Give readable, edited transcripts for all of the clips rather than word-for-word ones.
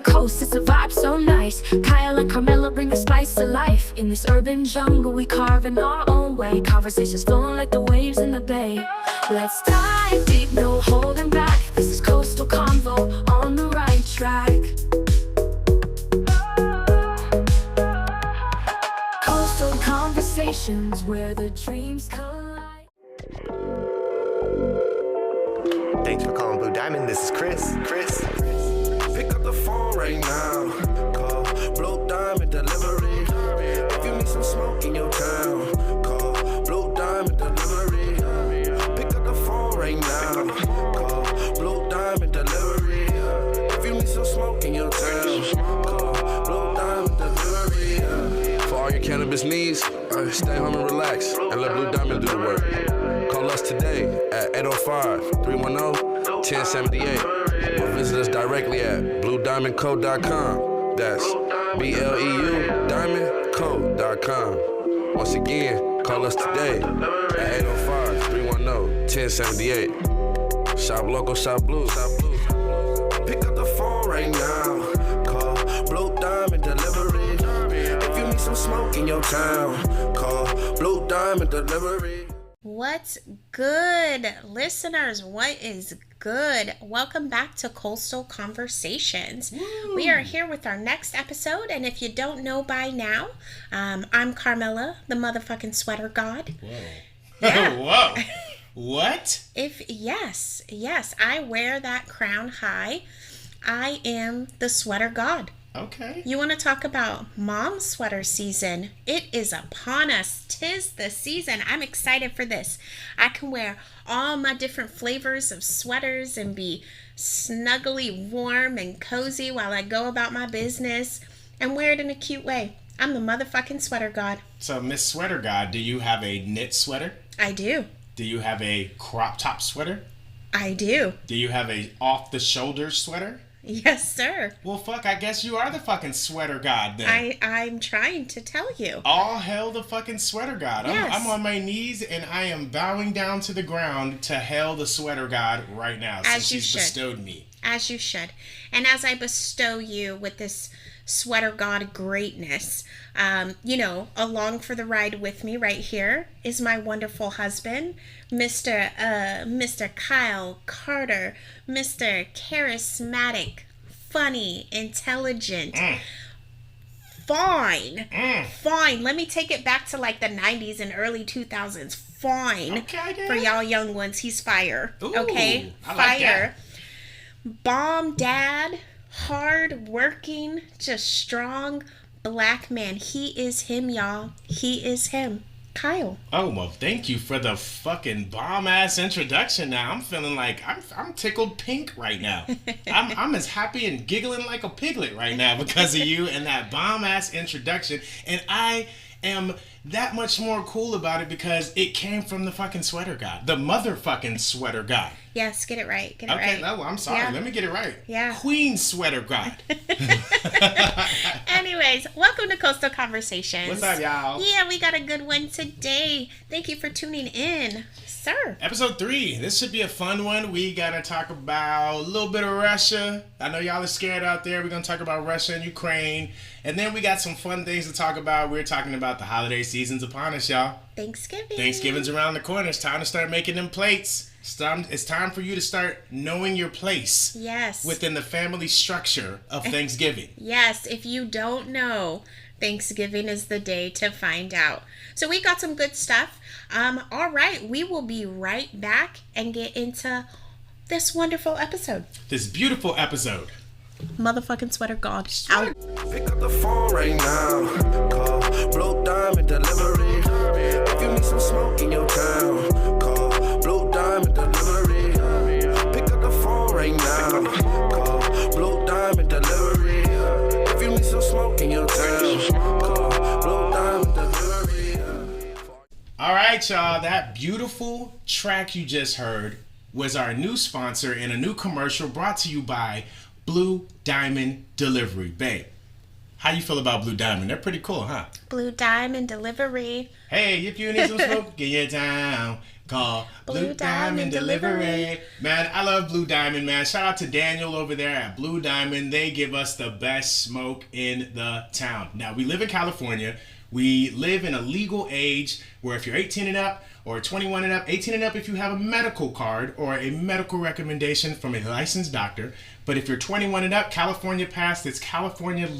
coast, it's a vibe so nice. Kyle and Carmela bring the spice to life. In this urban jungle we carve in our own way. Conversations flowing like the waves in the bay. Let's dive deep, no holding back. This is Coastal Convo on the right track. Coastal conversations where the dreams collide. Thanks for calling Blue Diamond. This is Chris. Pick up the phone right now. Call Blue Diamond Delivery. If you need some smoke in your town, call Blue Diamond Delivery. Pick up the phone right now. Call Blue Diamond Delivery. If you need some smoke in your town, call Blue Diamond Delivery. For all your cannabis needs, stay home and relax and let Blue Diamond do the work. Call us today at 805-310-1078 or visit us directly at bluediamondco.com. That's BLEU diamondco.com. Once again, call us today at 805-310-1078. Shop local, shop blue. Pick up the phone right now. Call Blue Diamond Delivery. If you need some smoke in your town, call Blue Diamond Delivery. What's good, listeners? What is good? Welcome back to Coastal Conversations. Woo. We are here with our next episode, and if you don't know by now, I'm Carmella, the motherfucking sweater god. Whoa. Yeah. Whoa. What? Yes, I wear that crown high. I am the sweater god. Okay. You want to talk about mom sweater season? It is upon us. 'Tis the season. I'm excited for this. I can wear all my different flavors of sweaters and be snuggly warm and cozy while I go about my business and wear it in a cute way. I'm the motherfucking sweater god. So, Miss Sweater God, do you have a knit sweater? I do. Do you have a crop top sweater? I do. Do you have a off-the-shoulder sweater? Yes, sir. Well, fuck, I guess you are the fucking sweater god then. I'm trying to tell you. All hail the fucking sweater god. Yes. I'm on my knees and I am bowing down to the ground to hail the sweater god right now. As since you she's should. bestowed me. As you should. And as I bestow you with this sweater god greatness, along for the ride with me right here is my wonderful husband, Mr. Kyle Carter, Mr. Charismatic, funny, intelligent, fine. Let me take it back to like the 90s and early 2000s. Fine. Okay, for y'all young ones, he's fire. Ooh, okay? I like Fire. Bomb dad, hard working, just strong black man. He is him, y'all. He is him. Kyle. Oh, well, thank you for the fucking bomb-ass introduction now. I'm feeling like I'm tickled pink right now. I'm as happy and giggling like a piglet right now because of you and that bomb-ass introduction. And I am that much more cool about it because it came from the fucking sweater god. The motherfucking sweater god. Yes, get it right. Get it Okay, right. no, I'm sorry. Yeah. Let me get it right. Yeah. Queen sweater god. Anyways, welcome to Coastal Conversations. What's up, y'all? Yeah, we got a good one today. Thank you for tuning in, sir. Episode 3. This should be a fun one. We gotta talk about a little bit of Russia. I know y'all are scared out there. We're gonna talk about Russia and Ukraine. And then we got some fun things to talk about. We're talking about the holiday season's upon us, y'all. Thanksgiving. Thanksgiving's around the corner. It's time to start making them plates. It's time for you to start knowing your place. Yes. Within the family structure of Thanksgiving. Yes, if you don't know, Thanksgiving is the day to find out. So we got some good stuff. All right, we will be right back and get into this wonderful episode. This beautiful episode. Motherfucking sweater god. Out. Pick up the phone right now. Call Blue Diamond Delivery. If you need some smoke in your town, call Blue Diamond Delivery. Pick up the phone right now. Call Blue Diamond Delivery. If you need some smoke in your town, call Blue Diamond Delivery. All right, y'all. That beautiful track you just heard was our new sponsor in a new commercial brought to you by Blue Diamond Delivery. Babe, how you feel about Blue Diamond? They're pretty cool, huh? Blue Diamond Delivery. Hey, if you need some smoke, get your town. Call Blue Diamond Delivery. Man, I love Blue Diamond, man. Shout out to Daniel over there at Blue Diamond. They give us the best smoke in the town. Now, we live in California. We live in a legal age where if you're 18 and up or 21 and up, 18 and up if you have a medical card or a medical recommendation from a licensed doctor. But if you're 21 and up, California passed its California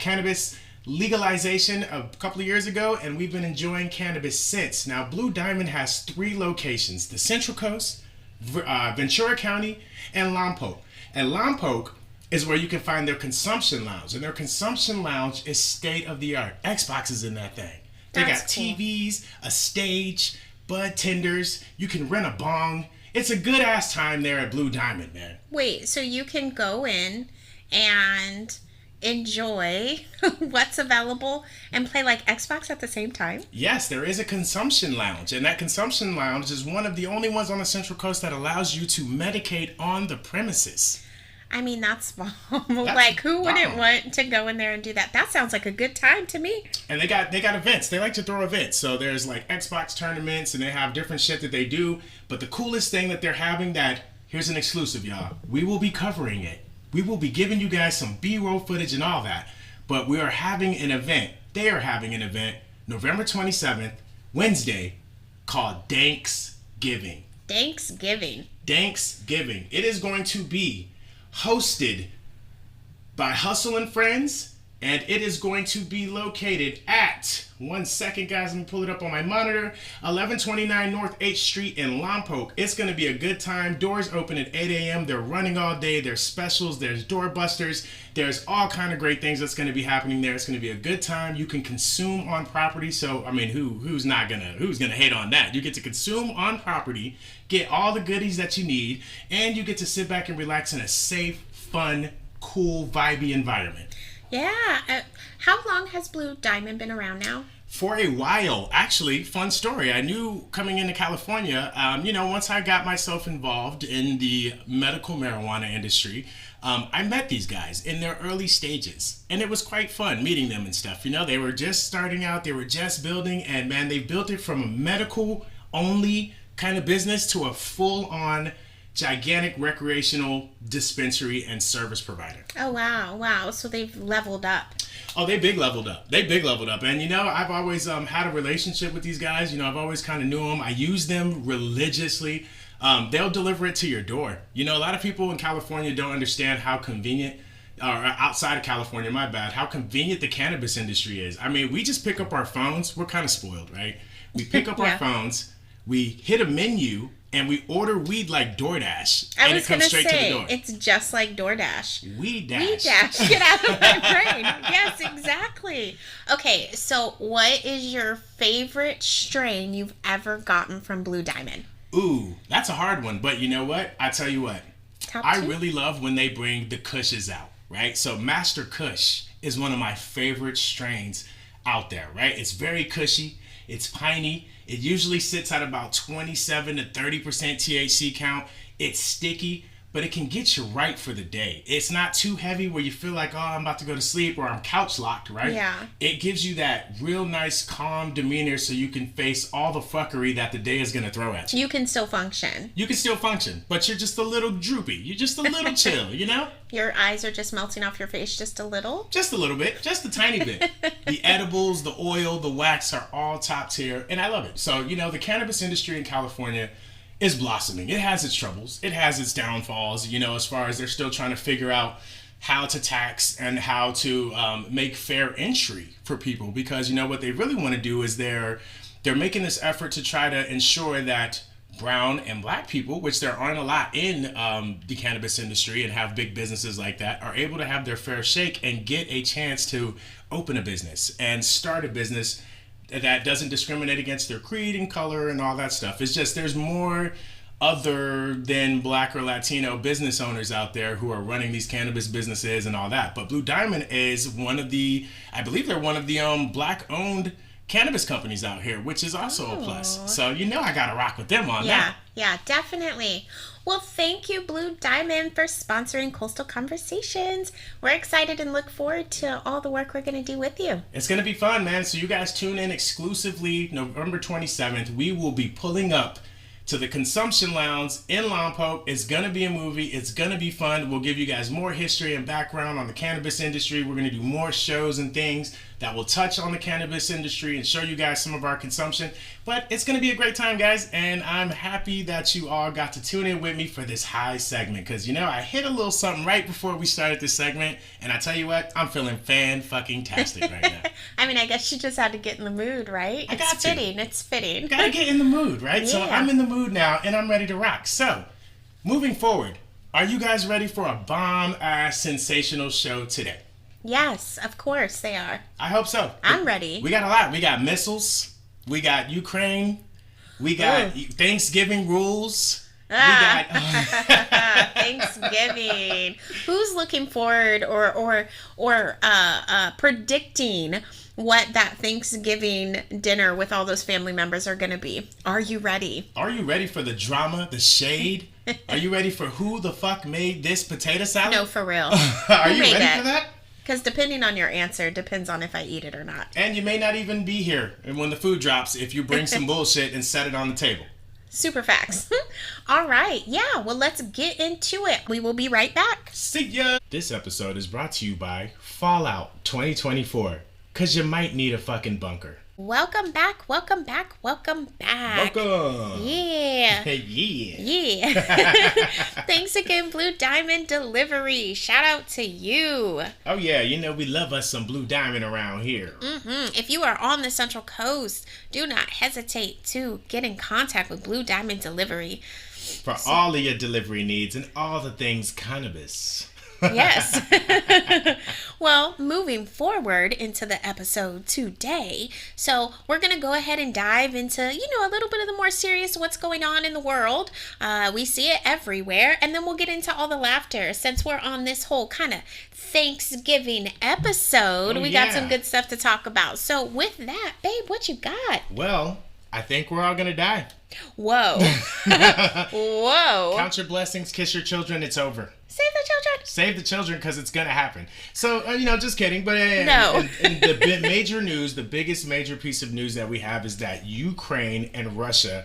cannabis legalization a couple of years ago, and we've been enjoying cannabis since. Now, Blue Diamond has 3 locations: the Central Coast, Ventura County, and Lompoc. And Lompoc is where you can find their consumption lounge, and their consumption lounge is state of the art. Xboxes in that thing. They got TVs, a stage, bud tenders. You can rent a bong. It's a good ass time there at Blue Diamond, man. Wait, so you can go in and enjoy what's available and play like Xbox at the same time? Yes, there is a consumption lounge, and that consumption lounge is one of the only ones on the Central Coast that allows you to medicate on the premises. I mean, that's bomb. Like, who wouldn't want to go in there and do that? That sounds like a good time to me. And they got events. They like to throw events. So there's like Xbox tournaments, and they have different shit that they do. But the coolest thing that they're having, that here's an exclusive, y'all. We will be covering it. We will be giving you guys some B-roll footage and all that. But we are having an event. They are having an event November 27th, Wednesday, called Thanksgiving. Thanksgiving. It is going to be hosted by Hustle and Friends, and it is going to be located at, one second guys, let me pull it up on my monitor, 1129 North 8th Street in Lompoc. It's going to be a good time. Doors open at 8 a.m. They're running all day. There's specials. There's doorbusters. There's all kind of great things that's going to be happening there. It's going to be a good time. You can consume on property. So, I mean, who's gonna hate on that? You get to consume on property, get all the goodies that you need, and you get to sit back and relax in a safe, fun, cool, vibey environment. Yeah. How long has Blue Diamond been around now? For a while. Actually, fun story. I knew coming into California, once I got myself involved in the medical marijuana industry, I met these guys in their early stages. And it was quite fun meeting them and stuff. They were just starting out. They were just building. And, man, they built it from a medical-only kind of business to a full-on gigantic recreational dispensary and service provider. Oh, wow. So they've leveled up. Oh, they big leveled up. And, I've always had a relationship with these guys. I've always kind of knew them. I use them religiously. They'll deliver it to your door. A lot of people in California don't understand how convenient, or outside of California, my bad, how convenient the cannabis industry is. I mean, we just pick up our phones. We're kind of spoiled, right? We pick up our phones, we hit a menu, and we order weed like DoorDash. I was going to say, it's just like DoorDash. Weed Dash. Weed Dash. Get out of my brain. Yes, exactly. Okay, so what is your favorite strain you've ever gotten from Blue Diamond? Ooh, that's a hard one. But you know what? I tell you what. I Top 2? really love when they bring the Kushes out, right? So Master Kush is one of my favorite strains out there, right? It's very cushy. It's piney. It usually sits at about 27 to 30% THC count. It's sticky, but it can get you right for the day. It's not too heavy where you feel like, oh, I'm about to go to sleep or I'm couch locked, right? Yeah. It gives you that real nice, calm demeanor so you can face all the fuckery that the day is going to throw at you. You can still function. You can still function, but you're just a little droopy. You're just a little chill, Your eyes are just melting off your face just a little? Just a little bit, just a tiny bit. The edibles, the oil, the wax are all top tier, and I love it. So, the cannabis industry in California is blossoming. It has its troubles. It has its downfalls, as far as they're still trying to figure out how to tax and how to make fair entry for people. Because, what they really want to do is they're making this effort to try to ensure that brown and black people, which there aren't a lot in the cannabis industry and have big businesses like that, are able to have their fair shake and get a chance to open a business and start a business that doesn't discriminate against their creed and color and all that stuff. It's just there's more other than black or Latino business owners out there who are running these cannabis businesses and all that. But Blue Diamond is I believe they're one of the black owned cannabis companies out here, which is also a plus. So I gotta rock with them on that. Yeah, definitely. Well, thank you, Blue Diamond, for sponsoring Coastal Conversations. We're excited and look forward to all the work we're going to do with you. It's going to be fun, man. So you guys tune in exclusively November 27th. We will be pulling up to the Consumption Lounge in Lompoc. It's going to be a movie. It's going to be fun. We'll give you guys more history and background on the cannabis industry. We're going to do more shows and things that will touch on the cannabis industry and show you guys some of our consumption. But it's going to be a great time, guys, and I'm happy that you all got to tune in with me for this high segment, because, I hit a little something right before we started this segment, and I tell you what, I'm feeling fan-fucking-tastic right now. I mean, I guess you just had to get in the mood, right? I got It's fitting. It's fitting. Gotta get in the mood, right? Yeah. So I'm in the mood now, and I'm ready to rock. So, moving forward, are you guys ready for a bomb-ass sensational show today? Yes, of course they are. I hope so. I'm ready. We got a lot. We got missiles. We got Ukraine. We got Thanksgiving rules. We got Thanksgiving. Who's looking forward or predicting what that Thanksgiving dinner with all those family members are going to be? Are you ready? Are you ready for the drama, the shade? Are you ready for who the fuck made this potato salad? No, for real. Are you ready for that? Because depending on your answer, depends on if I eat it or not. And you may not even be here and when the food drops if you bring some bullshit and set it on the table. Super facts. All right. Yeah, well, let's get into it. We will be right back. See ya! This episode is brought to you by Fallout 2024, because you might need a fucking bunker. Welcome back. Welcome back. Welcome back. Welcome! Yeah. Yeah! Yeah. Thanks again, Blue Diamond Delivery. Shout out to you. Oh yeah, we love us some Blue Diamond around here. If you are on the Central Coast, do not hesitate to get in contact with Blue Diamond Delivery. For all of your delivery needs and all the things cannabis. Yes. Well, moving forward into the episode today, so we're going to go ahead and dive into, a little bit of the more serious what's going on in the world. We see it everywhere, and then we'll get into all the laughter. Since we're on this whole kind of Thanksgiving episode, we got some good stuff to talk about. So with that, babe, what you got? Well, I think we're all going to die. Whoa. Whoa. Count your blessings, kiss your children, it's over. Save the children. Save the children, because it's going to happen. So, just kidding. But No. and the major news, the biggest major piece of news that we have is that Ukraine and Russia's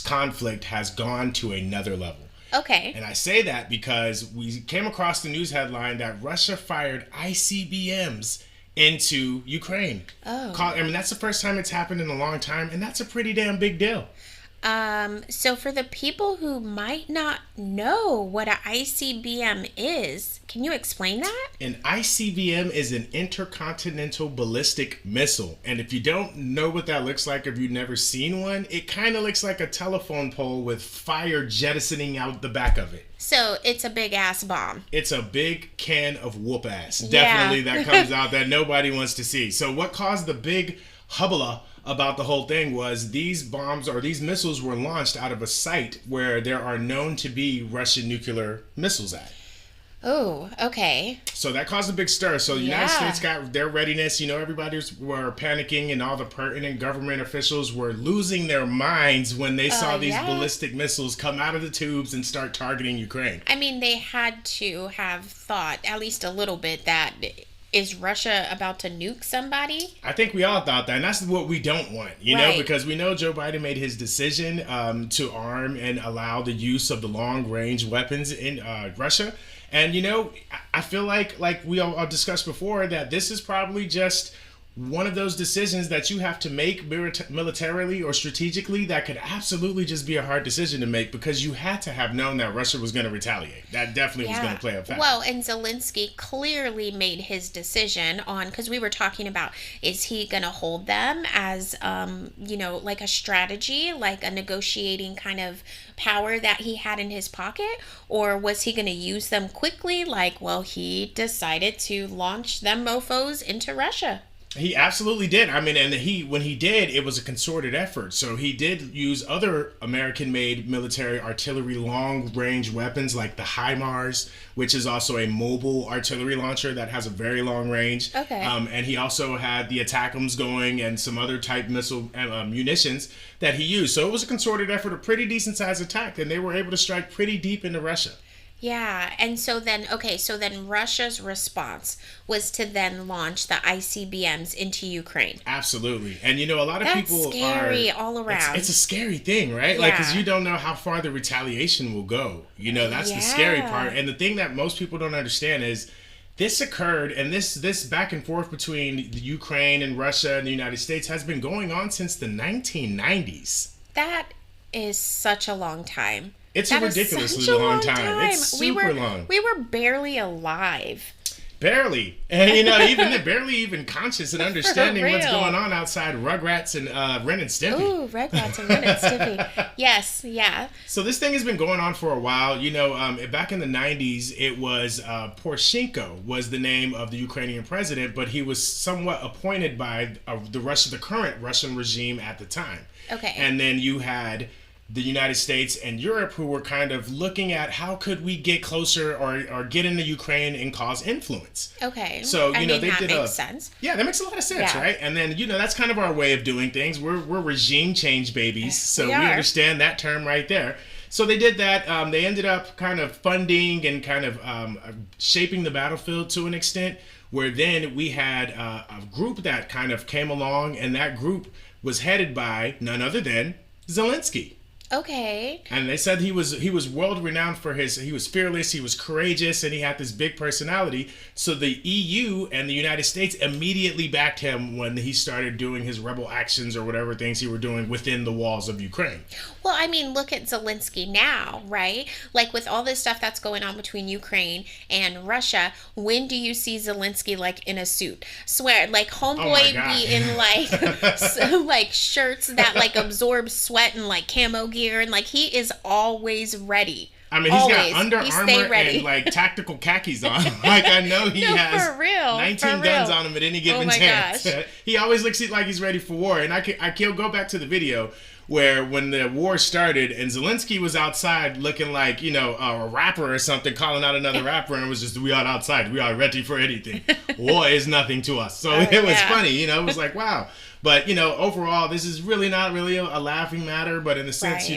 conflict has gone to another level. Okay. And I say that because we came across the news headline that Russia fired ICBMs into Ukraine. Oh. That's the first time it's happened in a long time, and that's a pretty damn big deal. So for the people who might not know what an ICBM is, can you explain that? An ICBM is an intercontinental ballistic missile. And if you don't know what that looks like, if you've never seen one, it kind of looks like a telephone pole with fire jettisoning out the back of it. So it's a big ass bomb. It's a big can of whoop ass. Yeah. Definitely that comes out that nobody wants to see. So what caused the big hubbub about the whole thing was these bombs or these missiles were launched out of a site where there are known to be Russian nuclear missiles at. Oh, okay. So that caused a big stir. So the United Yeah. States got their readiness. Everybody were panicking, and all the pertinent government officials were losing their minds when they saw these ballistic missiles come out of the tubes and start targeting Ukraine. I mean, they had to have thought at least a little bit that is Russia about to nuke somebody? I think we all thought that, and that's what we don't want, Right. because we know Joe Biden made his decision to arm and allow the use of the long-range weapons in Russia. And, I feel like we all discussed before, that this is probably just one of those decisions that you have to make militarily or strategically that could absolutely just be a hard decision to make, because you had to have known that Russia was going to retaliate. That definitely was going to play a factor. Well, and Zelensky clearly made his decision on, because we were talking about, is he going to hold them as, like a strategy, like a negotiating kind of power that he had in his pocket, or was he going to use them quickly? He decided to launch them mofos into Russia. He absolutely did. And when he did, it was a concerted effort. So he did use other American-made military artillery long-range weapons like the HIMARS, which is also a mobile artillery launcher that has a very long range. Okay. And he also had the ATACMS going and some other type missile munitions that he used. So it was a concerted effort, a pretty decent-sized attack, and they were able to strike pretty deep into Russia. Yeah, and so then Russia's response was to then launch the ICBMs into Ukraine. Absolutely. And a lot of That's people scary are all around. It's a scary thing, right? Yeah. Like, because you don't know how far the retaliation will go. That's the scary part. And the thing that most people don't understand is this occurred, and this back and forth between the Ukraine and Russia and the United States has been going on since the 1990s. That is such a long time. It's That a is ridiculously such a long time. It's super long. We were barely alive. Barely. And even barely even conscious and understanding what's real. going on outside Rugrats and Ren and Stimpy. Ooh, Rugrats and Ren and Stimpy. Yes, yeah. So this thing has been going on for a while. Back in the 90s, it was Poroshenko was the name of the Ukrainian president, but he was somewhat appointed by the current Russian regime at the time. Okay. And then you had the United States and Europe, who were kind of looking at how could we get closer or get into Ukraine and cause influence. Okay. So I mean, they that did makes sense. Yeah, that makes a lot of sense, Yeah. right? And then that's kind of our way of doing things. We're regime change babies, so we are. understand that term right there. So they did that. They ended up kind of funding and kind of shaping the battlefield to an extent, where then we had a group that kind of came along, and that group was headed by none other than Zelensky. Okay. And they said he was world renowned for he was fearless, he was courageous, and he had this big personality. So the EU and the United States immediately backed him when he started doing his rebel actions or whatever things he were doing within the walls of Ukraine. Well, I mean, look at Zelensky now, right? Like, with all this stuff that's going on between Ukraine and Russia, when do you see Zelensky, like, in a suit? Swear, like, homeboy be in, like, like, shirts that, like, absorb sweat and, like, camo gear, and, like, he is always ready. I mean, he's got Under Armour and, like, tactical khakis on. Like, I know he has for real, 19 guns on him at any given chance. Gosh. He always looks like he's ready for war. And I can go back to the video where when the war started and Zelensky was outside looking like, a rapper or something, calling out another rapper, and it was just, we are outside. We are ready for anything. War is nothing to us. So it was funny, it was like, wow. But, overall, this is really not really a laughing matter, but in a sense,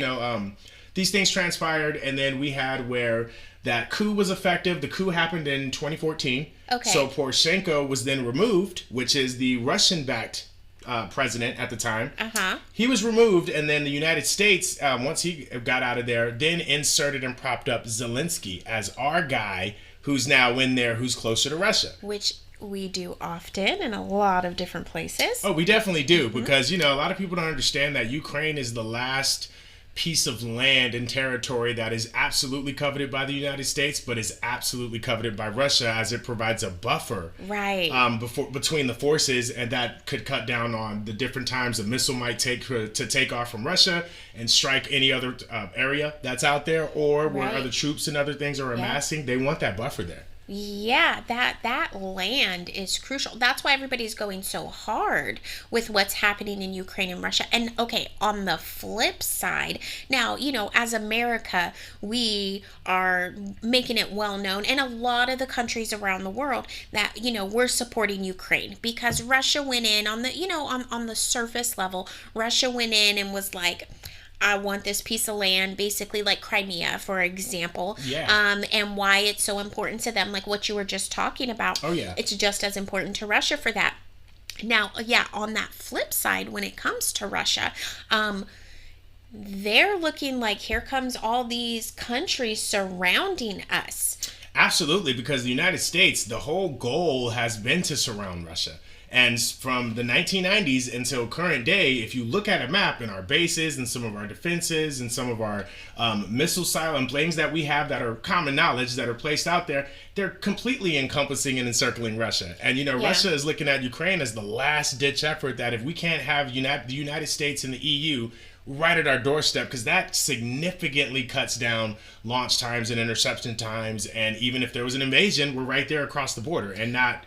these things transpired, and then we had where that coup was effective. The coup happened in 2014. Okay. So Poroshenko was then removed, which is the Russian-backed president at the time. Uh-huh. He was removed, and then the United States, once he got out of there, then inserted and propped up Zelensky as our guy, who's now in there, who's closer to Russia. Which we do often in a lot of different places. Oh, we definitely do, because, a lot of people don't understand that Ukraine is the last piece of land and territory that is absolutely coveted by the United States, but is absolutely coveted by Russia, as it provides a buffer between the forces, and that could cut down on the different times a missile might take off from Russia and strike any other area that's out there, or where other troops and other things are amassing. They want that buffer there. Yeah, that land is crucial. That's why everybody's going so hard with what's happening in Ukraine and Russia. And okay, on the flip side, now, as America, we are making it well known, and a lot of the countries around the world, that, we're supporting Ukraine, because Russia went in on the, on the surface level, Russia went in and was like, I want this piece of land, basically like Crimea, for example. Yeah. And why it's so important to them, like what you were just talking about. Oh, yeah. It's just as important to Russia for that. Now, on that flip side, when it comes to Russia, they're looking like here comes all these countries surrounding us. Absolutely, because the United States, the whole goal has been to surround Russia. And from the 1990s until current day, if you look at a map in our bases and some of our defenses and some of our missile silent planes that we have that are common knowledge that are placed out there, they're completely encompassing and encircling Russia. And, Russia is looking at Ukraine as the last ditch effort, that if we can't have the United States and the EU right at our doorstep, because that significantly cuts down launch times and interception times. And even if there was an invasion, we're right there across the border, and not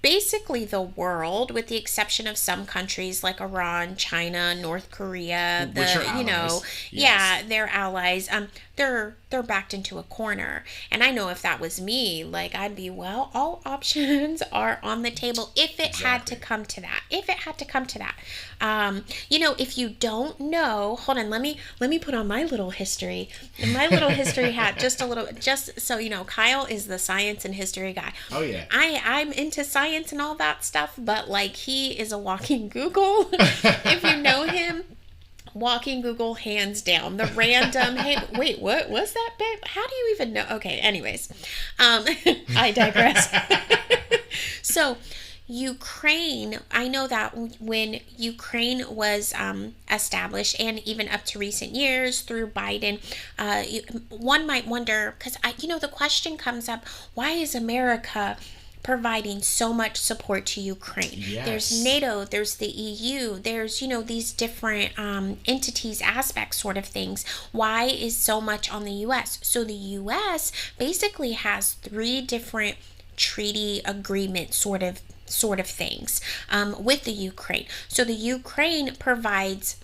basically the world, with the exception of some countries like Iran, China, North Korea, Which are allies. Yes. they're allies. They're backed into a corner. And I know if that was me, like I'd be, well, all options are on the table if it had to come to that. If it had to come to that. If you don't know, hold on, let me put on my little history hat just so you know. Kyle is the science and history guy. Oh yeah. I'm into science and all that stuff, but like he is a walking Google. If you know him, walking Google, hands down. The random, hey, wait, what was that, babe? How do you even know? Okay, anyways, I digress. So Ukraine, I know that when Ukraine was established, and even up to recent years through Biden, one might wonder, because the question comes up, why is America providing so much support to Ukraine? Yes. There's NATO, there's the EU, there's these different entities, aspects, sort of things. Why is so much on the US? So the US basically has 3 different treaty agreement sort of things with the Ukraine. So the Ukraine provides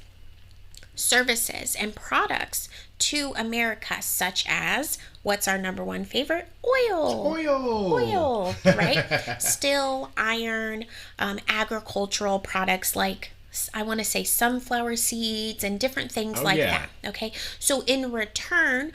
services and products to America, such as, what's our number one favorite? Oil, right? Steel, iron, agricultural products like, I want to say, sunflower seeds and different things that. Okay. So in return,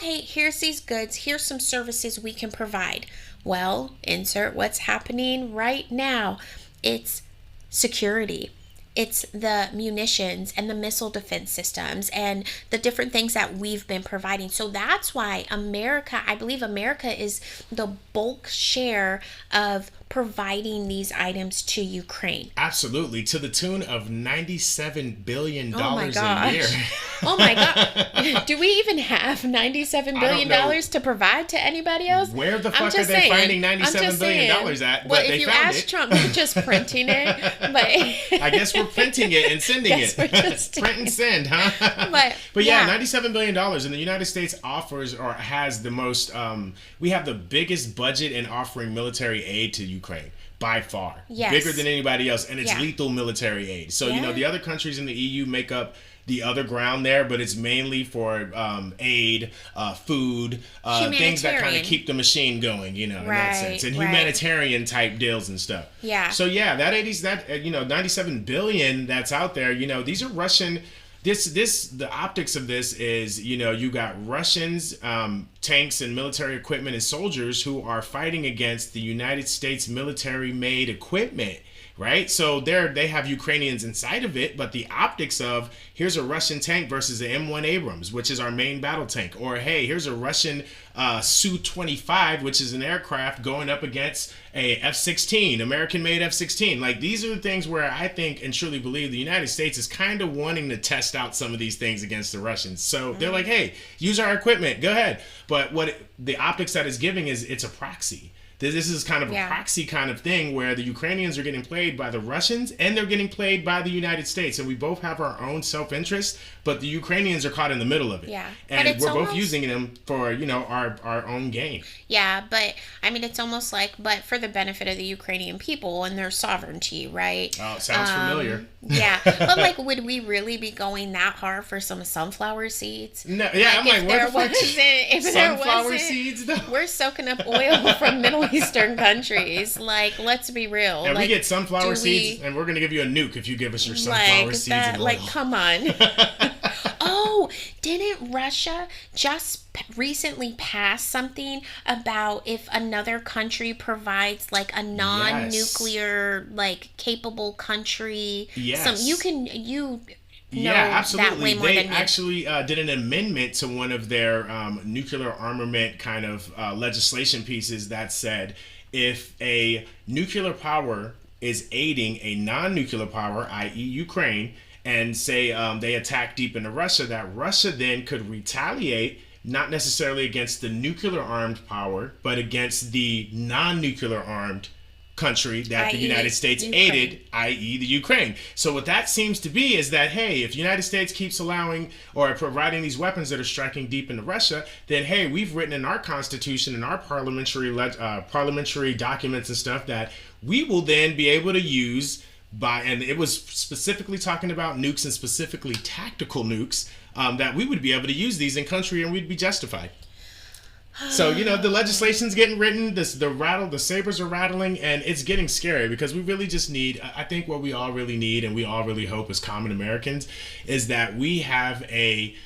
here's these goods, here's some services we can provide. Well, insert what's happening right now. It's security. It's the munitions and the missile defense systems and the different things that we've been providing. So that's why I believe America is the bulk share of providing these items to Ukraine. Absolutely, to the tune of $97 billion a year. Oh my God. Do we even have $97 billion to provide to anybody else? Where the fuck are they finding $97 billion at? Well, if you ask Trump, they're just printing it. But I guess we're printing it and sending it. Print and send, huh? But yeah, $97 billion. And the United States offers, or has the most, we have the biggest budget in offering military aid to Ukraine. By far. Yes. Bigger than anybody else. And it's lethal military aid. So, the other countries in the EU make up the other ground there, but it's mainly for aid, food, things that kind of keep the machine going, in that sense. And humanitarian type deals and stuff. Yeah. So, yeah, that 97 billion that's out there, these are Russian. The optics of this is, you got Russians, tanks and military equipment and soldiers who are fighting against the United States military-made equipment, right? So they have Ukrainians inside of it, but the optics of, here's a Russian tank versus the M1 Abrams, which is our main battle tank. Or, hey, here's a Russian Su-25, which is an aircraft going up against a F-16, American-made F-16. Like, these are the things where I think and truly believe the United States is kind of wanting to test out some of these things against the Russians. So they're like, hey, use our equipment, go ahead. But the optics that is giving is, it's a proxy. This is kind of a proxy kind of thing where the Ukrainians are getting played by the Russians and they're getting played by the United States. And we both have our own self-interest, but the Ukrainians are caught in the middle of it. Yeah. And we're both using them for, our own gain. Yeah, but I mean, it's almost like, but for the benefit of the Ukrainian people and their sovereignty, right? Oh, sounds familiar. Yeah. But like, would we really be going that hard for some sunflower seeds? No, yeah, I'm like, what the fuck? If sunflower seeds, though? We're soaking up oil from Middle Eastern countries. Like, let's be real. And we get sunflower seeds, and we're going to give you a nuke if you give us your sunflower seeds and oil. Like, come on. Oh, didn't Russia just recently pass something about if another country provides like a non-nuclear, like, capable country? Yes. Absolutely. They actually did an amendment to one of their nuclear armament kind of legislation pieces that said if a nuclear power is aiding a non-nuclear power, i.e. Ukraine, and say they attack deep into Russia, that Russia then could retaliate, not necessarily against the nuclear armed power, but against the non-nuclear armed country that the i.e. United States Ukraine. aided, i.e. the Ukraine. So what that seems to be is that, hey, if the United States keeps allowing or providing these weapons that are striking deep into Russia, then, hey, we've written in our Constitution and our parliamentary documents and stuff that we will then be able to use and it was specifically talking about nukes and specifically tactical nukes, that we would be able to use these in country and we'd be justified. So, the legislation's getting written, the sabers are rattling, and it's getting scary because we really just need, I think what we all really need and we all really hope as common Americans is that we have a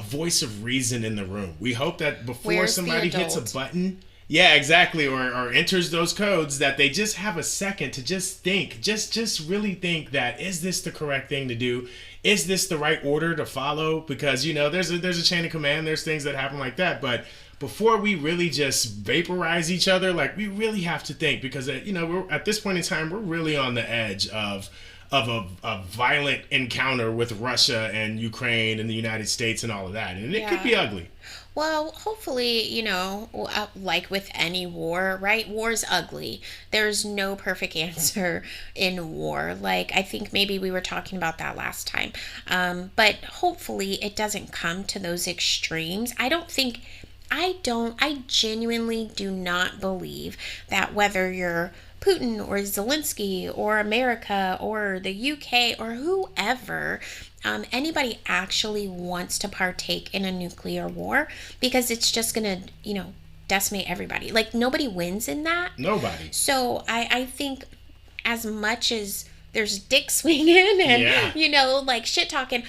voice of reason in the room. We hope that before somebody hits a button, yeah, exactly, or enters those codes, that they just have a second to just think, just really think that, is this the correct thing to do? Is this the right order to follow? Because, there's a chain of command, there's things that happen like that, but before we really just vaporize each other, like, we really have to think, because, we're at this point in time, we're really on the edge of a violent encounter with Russia and Ukraine and the United States and all of that, and it could be ugly. Well, hopefully, like with any war, right? War's ugly. There's no perfect answer in war. Like, I think maybe we were talking about that last time. But hopefully it doesn't come to those extremes. I genuinely do not believe that whether you're Putin or Zelensky or America or the UK or whoever, anybody actually wants to partake in a nuclear war, because it's just gonna, decimate everybody. Like, nobody wins in that. Nobody. So I think as much as there's dick swinging and, like shit talking,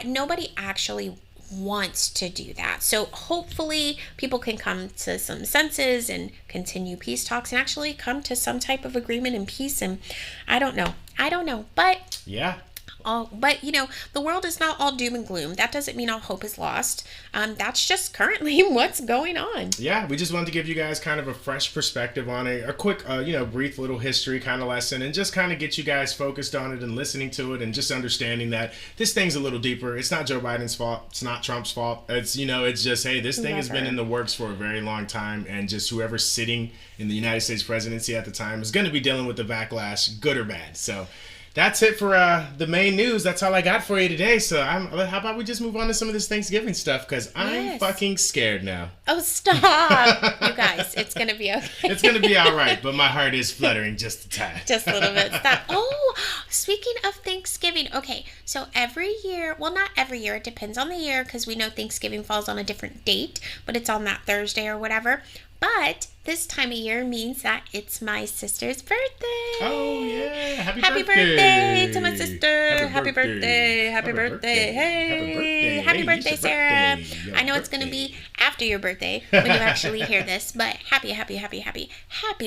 nobody actually wants to do that. So hopefully people can come to some senses and continue peace talks and actually come to some type of agreement and peace. And I don't know, but yeah. But the world is not all doom and gloom. That doesn't mean all hope is lost. That's just currently what's going on. Yeah, we just wanted to give you guys kind of a fresh perspective on a quick, brief little history kind of lesson, and just kind of get you guys focused on it and listening to it, and just understanding that this thing's a little deeper. It's not Joe Biden's fault. It's not Trump's fault. It's, it's just, hey, this thing has been in the works for a very long time, and just whoever's sitting in the United States presidency at the time is going to be dealing with the backlash, good or bad. So that's it for the main news. That's all I got for you today. So how about we just move on to some of this Thanksgiving stuff, because I'm fucking scared now. Oh, stop. You guys, it's going to be okay. It's going to be all right, but my heart is fluttering just a tad. Just a little bit. Stop. Oh, speaking of Thanksgiving. Okay, so every year, well, not every year. It depends on the year, because we know Thanksgiving falls on a different date, but it's on that Thursday or whatever. But this time of year means that it's my sister's birthday. Oh, yeah. Happy birthday to my sister. Happy birthday. Happy birthday. Hey. Happy birthday, Sarah. I know it's going to be after your birthday when you actually hear this, but happy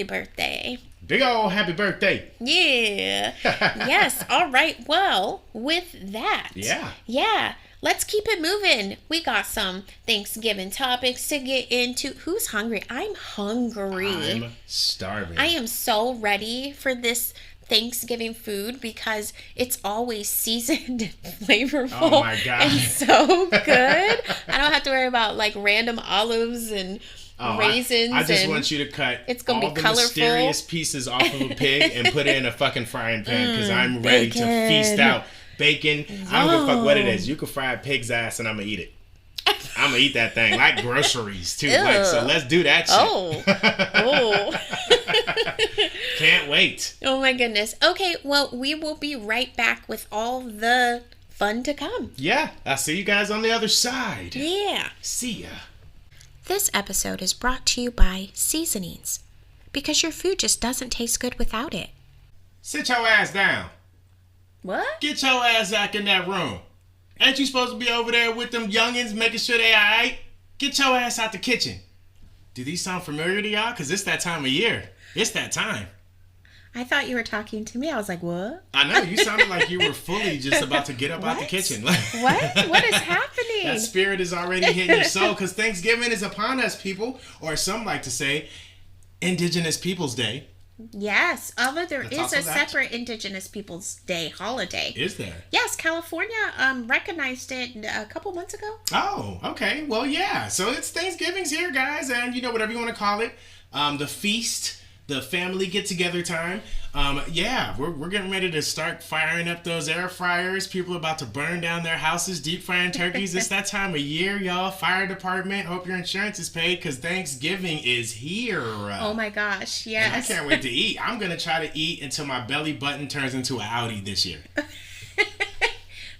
birthday. Big ol' happy birthday. Yeah. Yes. All right. Well, with that. Yeah. Let's keep it moving. We got some Thanksgiving topics to get into. Who's hungry? I'm hungry. I'm starving. I am so ready for this Thanksgiving food, because it's always seasoned and flavorful. Oh my God. And so good. I don't have to worry about like random olives and raisins. I just want you to cut all the mysterious pieces off of a pig and put it in a fucking frying pan, because I'm ready to feast out. Bacon. I don't give a fuck what it is. You can fry a pig's ass and I'm gonna eat it. I'm gonna eat that thing like groceries too. Like, so let's do that shit. Can't wait. Oh my goodness. Okay, well, we will be right back with all the fun to come. Yeah, I'll see you guys on the other side. Yeah. See ya. This episode is brought to you by Seasonings, because your food just doesn't taste good without it. Sit your ass down. What? Get your ass back in that room. Ain't you supposed to be over there with them youngins making sure they alright? Get your ass out the kitchen. Do these sound familiar to y'all? Because it's that time of year. It's that time. I thought you were talking to me. I was like, what? I know. You sounded like you were fully just about to get up out the kitchen. What? What is happening? That spirit is already hitting your soul, because Thanksgiving is upon us, people. Or some like to say, Indigenous Peoples Day. Yes, although there is a separate Indigenous Peoples Day holiday. Is there? Yes, California recognized it a couple months ago. Oh, okay. Well, yeah. So it's Thanksgiving's here, guys, and whatever you want to call it, the feast, the family get together time. Yeah, we're getting ready to start firing up those air fryers. People are about to burn down their houses, deep frying turkeys. It's that time of year, y'all. Fire department, hope your insurance is paid because Thanksgiving is here. Oh my gosh, yes. And I can't wait to eat. I'm going to try to eat until my belly button turns into an Audi this year.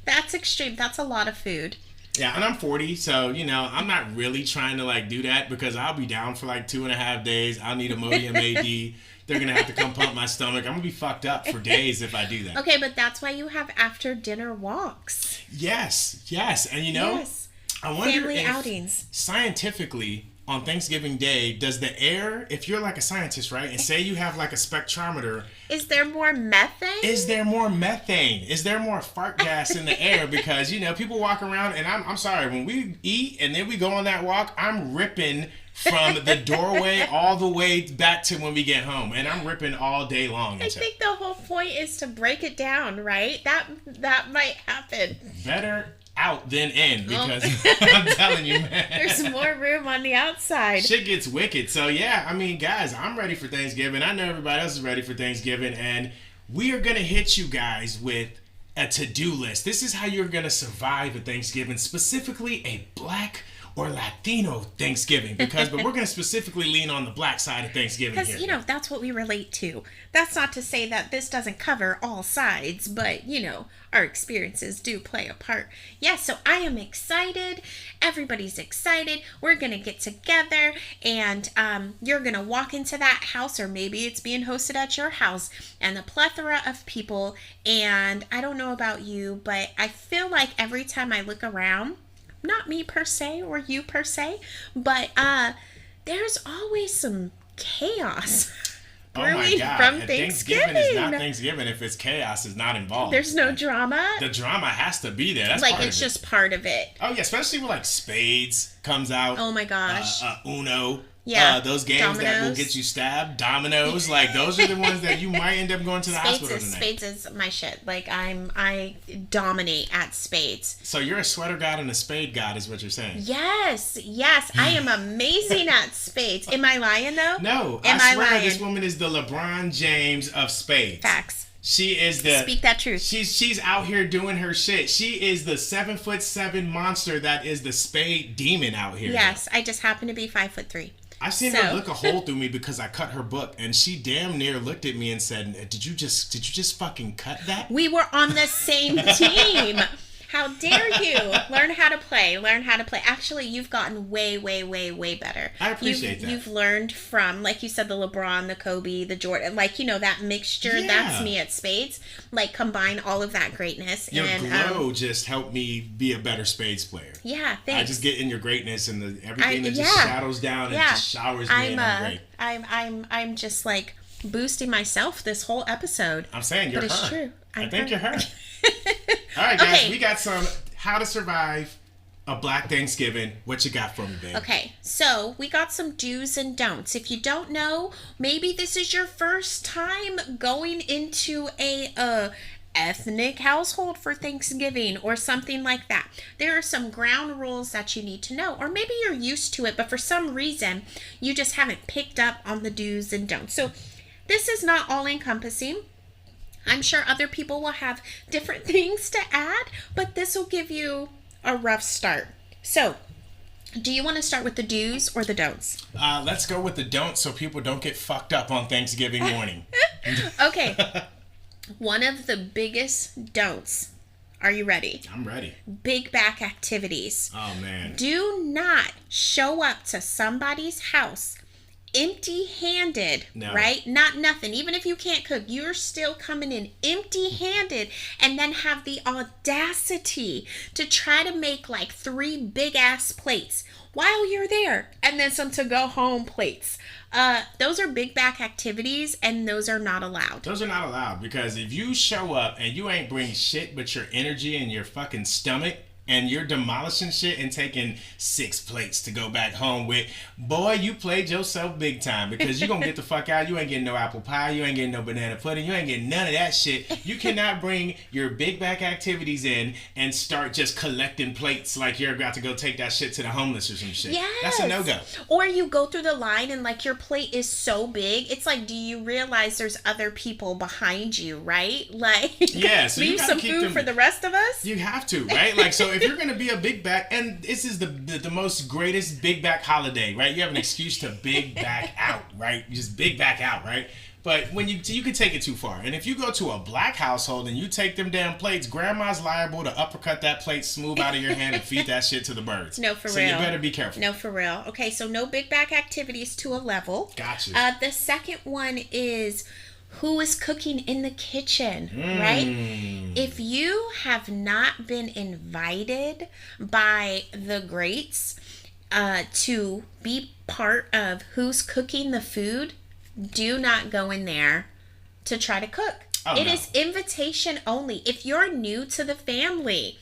That's extreme. That's a lot of food. Yeah, and I'm 40, so, you know, I'm not really trying to, like, do that because I'll be down for, like, 2.5 days. I'll need Imodium AD. They're going to have to come pump my stomach. I'm going to be fucked up for days if I do that. Okay, but that's why you have after dinner walks. Yes. And, you know, Yes. I wonder Family if outings. scientifically on Thanksgiving Day, does the air, if you're like a scientist, right, and say you have like a spectrometer, Is there more methane? is there more methane? Is there more fart gas in the air? Because, you know, people walk around, and I'm sorry, when we eat and then we go on that walk, I'm ripping from the doorway all the way back to when we get home, and I'm ripping all day long. I think the whole point is to break it down, right? That might happen. Better out than in, because I'm telling you, man. There's more room on the outside. Shit gets wicked. So yeah, I mean, guys, I'm ready for Thanksgiving. I know everybody else is ready for Thanksgiving, and we are gonna hit you guys with a to-do list. This is how you're gonna survive a Thanksgiving, specifically a Black or Latino Thanksgiving, but we're going to specifically lean on the Black side of Thanksgiving here. Because, you know, that's what we relate to. That's not to say that this doesn't cover all sides, but, you know, our experiences do play a part. Yeah, so I am excited. Everybody's excited. We're going to get together, and you're going to walk into that house, or maybe it's being hosted at your house, and a plethora of people. And I don't know about you, but I feel like every time I look around, not me per se or you per se, but there's always some chaos brewing from Thanksgiving. Thanksgiving is not Thanksgiving if it's chaos is not involved. There's no drama. The drama has to be there. That's like part it's of it. just part of it. Oh yeah, especially with like spades comes out. Oh my gosh. Uno. Yeah. Those games that will get you stabbed. Dominoes. Like those are the ones that you might end up going to the hospital tonight. Spades is my shit. Like I dominate at spades. So you're a sweater god and a spade god is what you're saying. Yes. I am amazing at spades. Am I lying though? No. Am I I swear lying? this woman is the LeBron James of spades. Facts. She is the Speak that truth. She's out here doing her shit. She is the 7'7" monster that is the spade demon out here. Yes, I just happen to be 5'3". I've seen her look a hole through me because I cut her book, and she damn near looked at me and said, "Did you just fucking cut that?" We were on the same team. How dare you? Learn how to play. Actually, you've gotten way better. I appreciate that. You've learned from, like you said, the LeBron, the Kobe, the Jordan, like, you know, that mixture. Yeah. That's me at spades. Like, combine all of that greatness. Your and glow just helped me be a better spades player. Yeah, thanks. I just get in your greatness and everything that just shadows down and just showers me and I'm great. I'm just like boosting myself this whole episode. I'm saying you're her. But it's true. I think you're her. All right, guys, Okay. we got some how to survive a Black Thanksgiving. What you got for me, babe? Okay, so we got some do's and don'ts. If you don't know, maybe this is your first time going into a ethnic household for Thanksgiving or something like that. There are some ground rules that you need to know, or maybe you're used to it, but for some reason you just haven't picked up on the do's and don'ts. So this is not all encompassing. I'm sure other people will have different things to add, but this will give you a rough start. So, do you want to start with the do's or the don'ts? Let's go with the don'ts so people don't get fucked up on Thanksgiving morning. Okay. One of the biggest don'ts. Are you ready? I'm ready. Big back activities. Oh, man. Do not show up to somebody's house empty-handed, No. right? Not nothing. Even if you can't cook, you're still coming in empty-handed and then have the audacity to try to make like 3 big-ass plates while you're there and then some to-go-home plates. Those are big back activities and those are not allowed. Those are not allowed because if you show up and you ain't bring shit but your energy and your fucking stomach, and you're demolishing shit and taking 6 plates to go back home with, boy, you played yourself big time, because you're gonna get the fuck out. You ain't getting no apple pie, you ain't getting no banana pudding, you ain't getting none of that shit. You cannot bring your big back activities in and start just collecting plates like you're about to go take that shit to the homeless or some shit. Yes. That's a no-go. Or you go through the line and like your plate is so big, it's like, do you realize there's other people behind you, right? Like, yeah, so leave you some keep food them, for the rest of us. You have to, right? Like, so if you're gonna be a big back, and this is the most greatest big back holiday, right? You have an excuse to big back out, right? You just big back out, right? But when you can take it too far. And if you go to a black household and you take them damn plates, grandma's liable to uppercut that plate smooth out of your hand and feed that shit to the birds. No, for real. So you better be careful. No, for real. Okay, so no big back activities to a level. Gotcha. The second one is who is cooking in the kitchen, right? If you have not been invited by the greats to be part of who's cooking the food, do not go in there to try to cook. It is invitation only. If you're new to the family,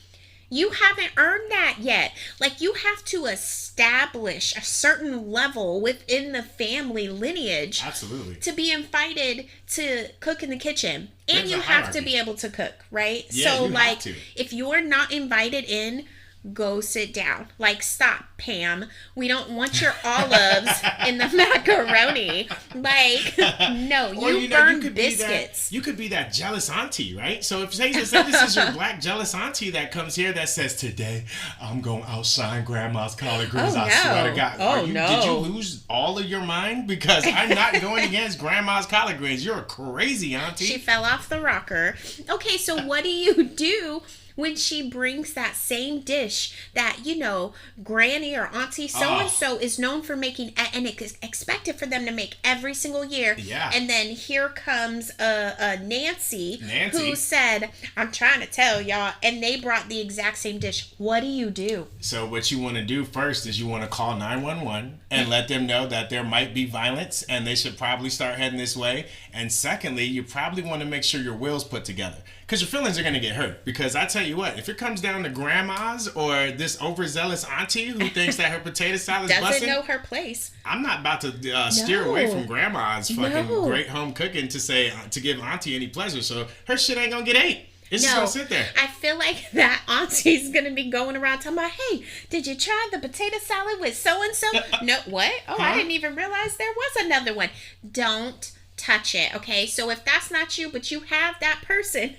you haven't earned that yet. Like, you have to establish a certain level within the family lineage. Absolutely. To be invited to cook in the kitchen. And There's you a have to hierarchy. be able to cook, right? Yeah, so, you like, have to. if you're not invited in, go sit down. Like, stop, Pam. We don't want your olives in the macaroni. Like, no, you burn biscuits. You could be that jealous auntie, right? So if say this is your black jealous auntie that comes here that says, today I'm going to outshine grandma's collard greens. I swear to God. Did you lose all of your mind? Because I'm not going against grandma's collard greens. You're a crazy auntie. She fell off the rocker. Okay, so what do you do when she brings that same dish that, you know, granny or auntie so-and-so is known for making, and it's expected for them to make every single year? Yeah. And then here comes Nancy, who said, I'm trying to tell y'all, and they brought the exact same dish. What do you do? So what you want to do first is you want to call 911 and let them know that there might be violence and they should probably start heading this way. And secondly, you probably want to make sure your will's put together, because your feelings are going to get hurt. Because I tell you what, if it comes down to grandmas or this overzealous auntie who thinks that her potato salad is doesn't busting, know her place. I'm not about to steer away from grandma's fucking great home cooking to say to give auntie any pleasure. So her shit ain't gonna get ate. It's just gonna sit there. I feel like that auntie's gonna be going around talking about, hey, did you try the potato salad with so and so? No, what? Oh, I didn't even realize there was another one. Don't touch it, okay? So if that's not you, but you have that person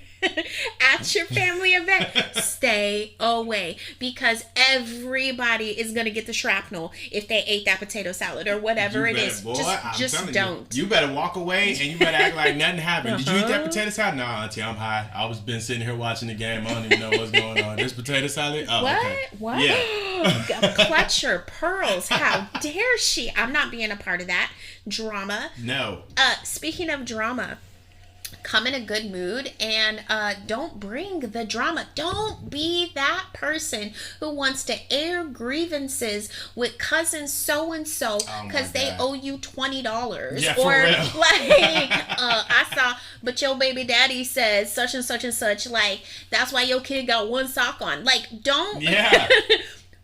at your family event, stay away, because everybody is gonna get the shrapnel if they ate that potato salad or whatever it is. Boy, just don't. You better walk away and you better act like nothing happened. Did you eat that potato salad? No, auntie, I'm high. I was been sitting here watching the game. I don't even know what's going on. This potato salad? Oh, what? okay. What? Yeah. Clutch her pearls. How dare she? I'm not being a part of that drama. No. Speaking of drama, come in a good mood and don't bring the drama. Don't be that person who wants to air grievances with cousin so and so because they owe you $20. Yeah, or for real. like I saw, but your baby daddy says such and such and such. Like, that's why your kid got one sock on. Like, don't. Yeah.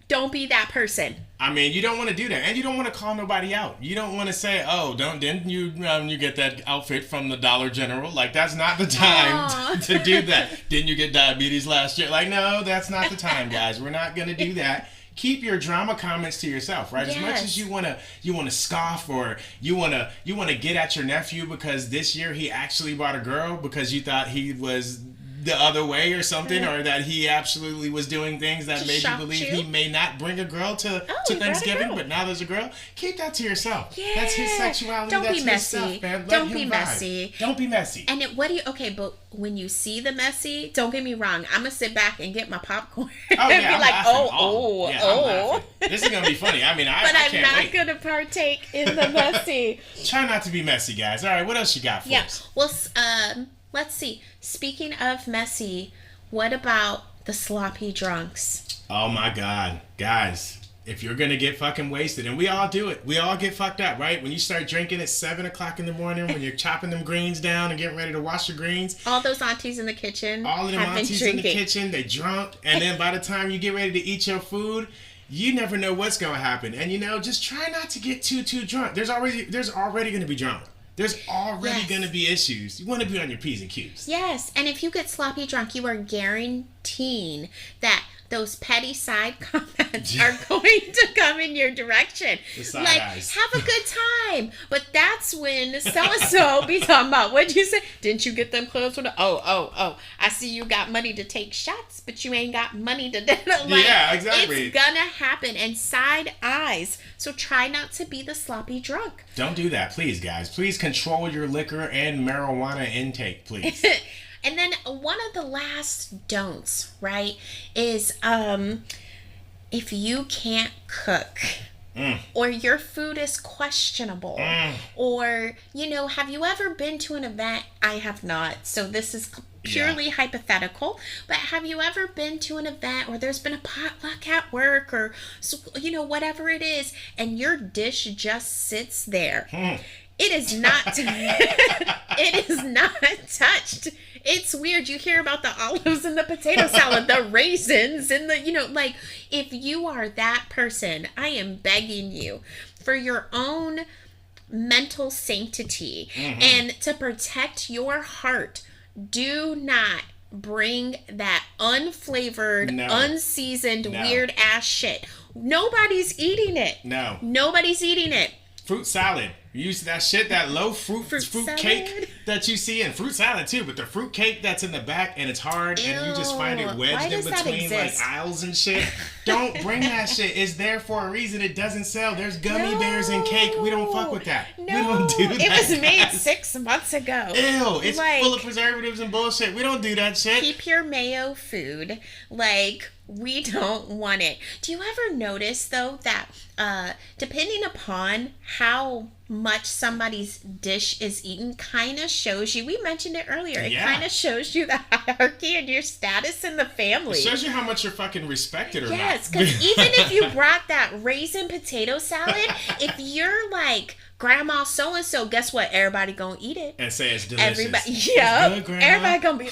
Don't be that person. I mean, you don't want to do that, and you don't want to call nobody out. You don't want to say, "Oh, didn't you get that outfit from the Dollar General?" Like, that's not the time to do that. Didn't you get diabetes last year? Like, no, that's not the time, guys. We're not gonna do that. Keep your drama comments to yourself, right? Yes. As much as you wanna scoff or you wanna get at your nephew because this year he actually bought a girl because you thought he was the other way or something, or that he absolutely was doing things that made you believe he may not bring a girl to Thanksgiving, but now there's a girl. Keep that to yourself. Yeah. That's his sexuality. Don't That's be his messy. stuff, man. Let Don't him be vibe. messy. Don't be messy. And but when you see the messy, don't get me wrong, I'm gonna sit back and get my popcorn and yeah, be I'm like, laughing. I'm laughing. This is gonna be funny. I mean, but I I'm can't not wait. gonna partake in the messy. Try not to be messy, guys. All right, what else you got for us? Well, let's see. Speaking of messy, what about the sloppy drunks? Oh my God, guys. if you're gonna get fucking wasted, and we all do it, we all get fucked up, right? When you start drinking at 7 o'clock in the morning, when you're chopping them greens down and getting ready to wash your greens, all those aunties in the kitchen, all of them aunties in the kitchen, they drunk, and then by the time you get ready to eat your food, you never know what's gonna happen. And just try not to get too drunk. There's already gonna be drama. There's already going to be issues. You want to be on your P's and Q's. Yes, and if you get sloppy drunk, you are guaranteeing that those petty side comments are going to come in your direction. The side eyes. Have a good time. But that's when so-and-so be talking about, what'd you say? Didn't you get them clothes? Oh. I see you got money to take shots, but you ain't got money to... yeah, exactly. It's gonna happen. And side eyes. So try not to be the sloppy drunk. Don't do that, please, guys. Please control your liquor and marijuana intake, please. And then one of the last don'ts, right, is if you can't cook or your food is questionable or, have you ever been to an event? I have not. So this is purely hypothetical, but have you ever been to an event or there's been a potluck at work or, whatever it is, and your dish just sits there? It is not, it is not touched. It's weird. You hear about the olives and the potato salad, the raisins and the, if you are that person, I am begging you for your own mental sanctity and to protect your heart, do not bring that unflavored, unseasoned, weird ass shit. Nobody's eating it. No. Nobody's eating it. Fruit salad. You use that shit, that low fruit cake that you see, and fruit salad too, but the fruit cake that's in the back and it's hard and you just find it wedged in between aisles and shit. Don't bring that shit. It's there for a reason. It doesn't sell. There's gummy bears and cake. We don't fuck with that. No. We don't do that. It was made 6 months ago. Ew. It's full of preservatives and bullshit. We don't do that shit. Keep your mayo food. We don't want it. Do you ever notice, though, that depending upon how much somebody's dish is eaten kind of shows you, we mentioned it earlier, it kind of shows you the hierarchy and your status in the family. It shows you how much you're fucking respected or not. Yes, because even if you brought that raisin potato salad, if you're like grandma so-and-so, guess what? Everybody gonna eat it. And say it's delicious. Everybody gonna be,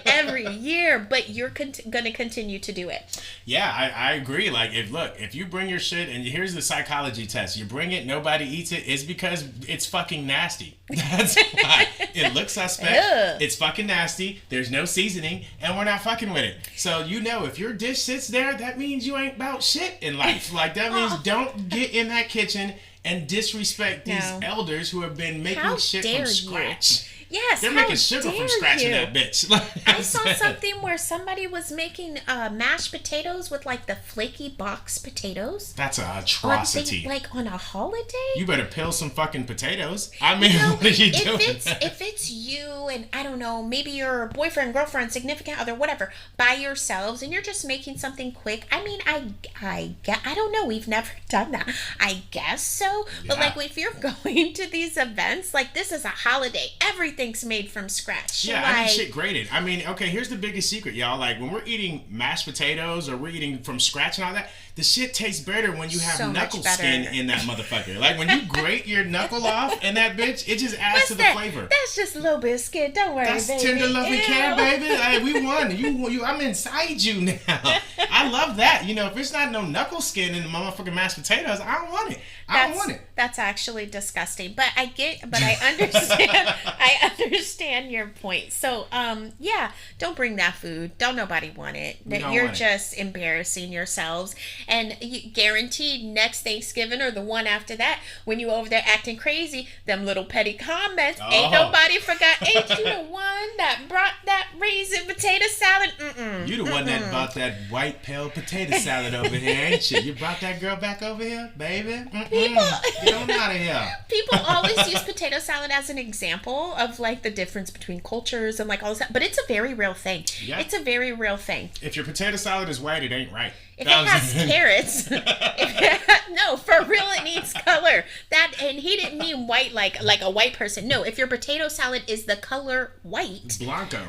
every year, but you're gonna continue to do it. Yeah, I agree. If you bring your shit, and here's the psychology test, you bring it, nobody eats it, it's because it's fucking nasty. That's why. It looks suspect. It's fucking nasty. There's no seasoning, and we're not fucking with it. So, if your dish sits there, that means you ain't about shit in life. That means don't get in that kitchen and disrespect these elders who have been making shit from scratch. Yes, they're making sugar from scratch in that bitch. I saw something where somebody was making mashed potatoes with the flaky box potatoes. That's an atrocity. On a holiday? You better peel some fucking potatoes. I mean, what are you doing? If it's you and, I don't know, maybe your boyfriend, girlfriend, significant other, whatever, by yourselves, and you're just making something quick. I mean, I don't know. We've never done that. I guess so. Yeah. But if you're going to these events, this is a holiday. Everything's made from scratch. Yeah, I need shit grated. I mean, okay, here's the biggest secret, y'all. When we're eating mashed potatoes or we're eating from scratch and all that, the shit tastes better when you have knuckle skin in that motherfucker. When you grate your knuckle off in that bitch, it just adds to the flavor. That's just a little bit of skin. Don't worry, That's baby. tender love and care, baby. We won. You, I'm inside you now. I love that. If it's not no knuckle skin in the motherfucking mashed potatoes, I don't want it. I don't want it. That's actually disgusting. But I understand. I understand your point. So, don't bring that food. Don't nobody want it. You're just embarrassing yourselves. And you guaranteed next Thanksgiving or the one after that, when you over there acting crazy, them little petty comments, ain't nobody forgot. Ain't you the one that brought that raisin potato salad? You the one that brought that white pale potato salad over here, ain't you? You brought that girl back over here, baby? People, get on out of here. People always use potato salad as an example of the difference between cultures and all this, but it's a very real thing. Yeah. It's a very real thing. If your potato salad is white, it ain't right. If it has carrots, no, for real, it needs color. And he didn't mean white like a white person. No, if your potato salad is the color white, Blanco,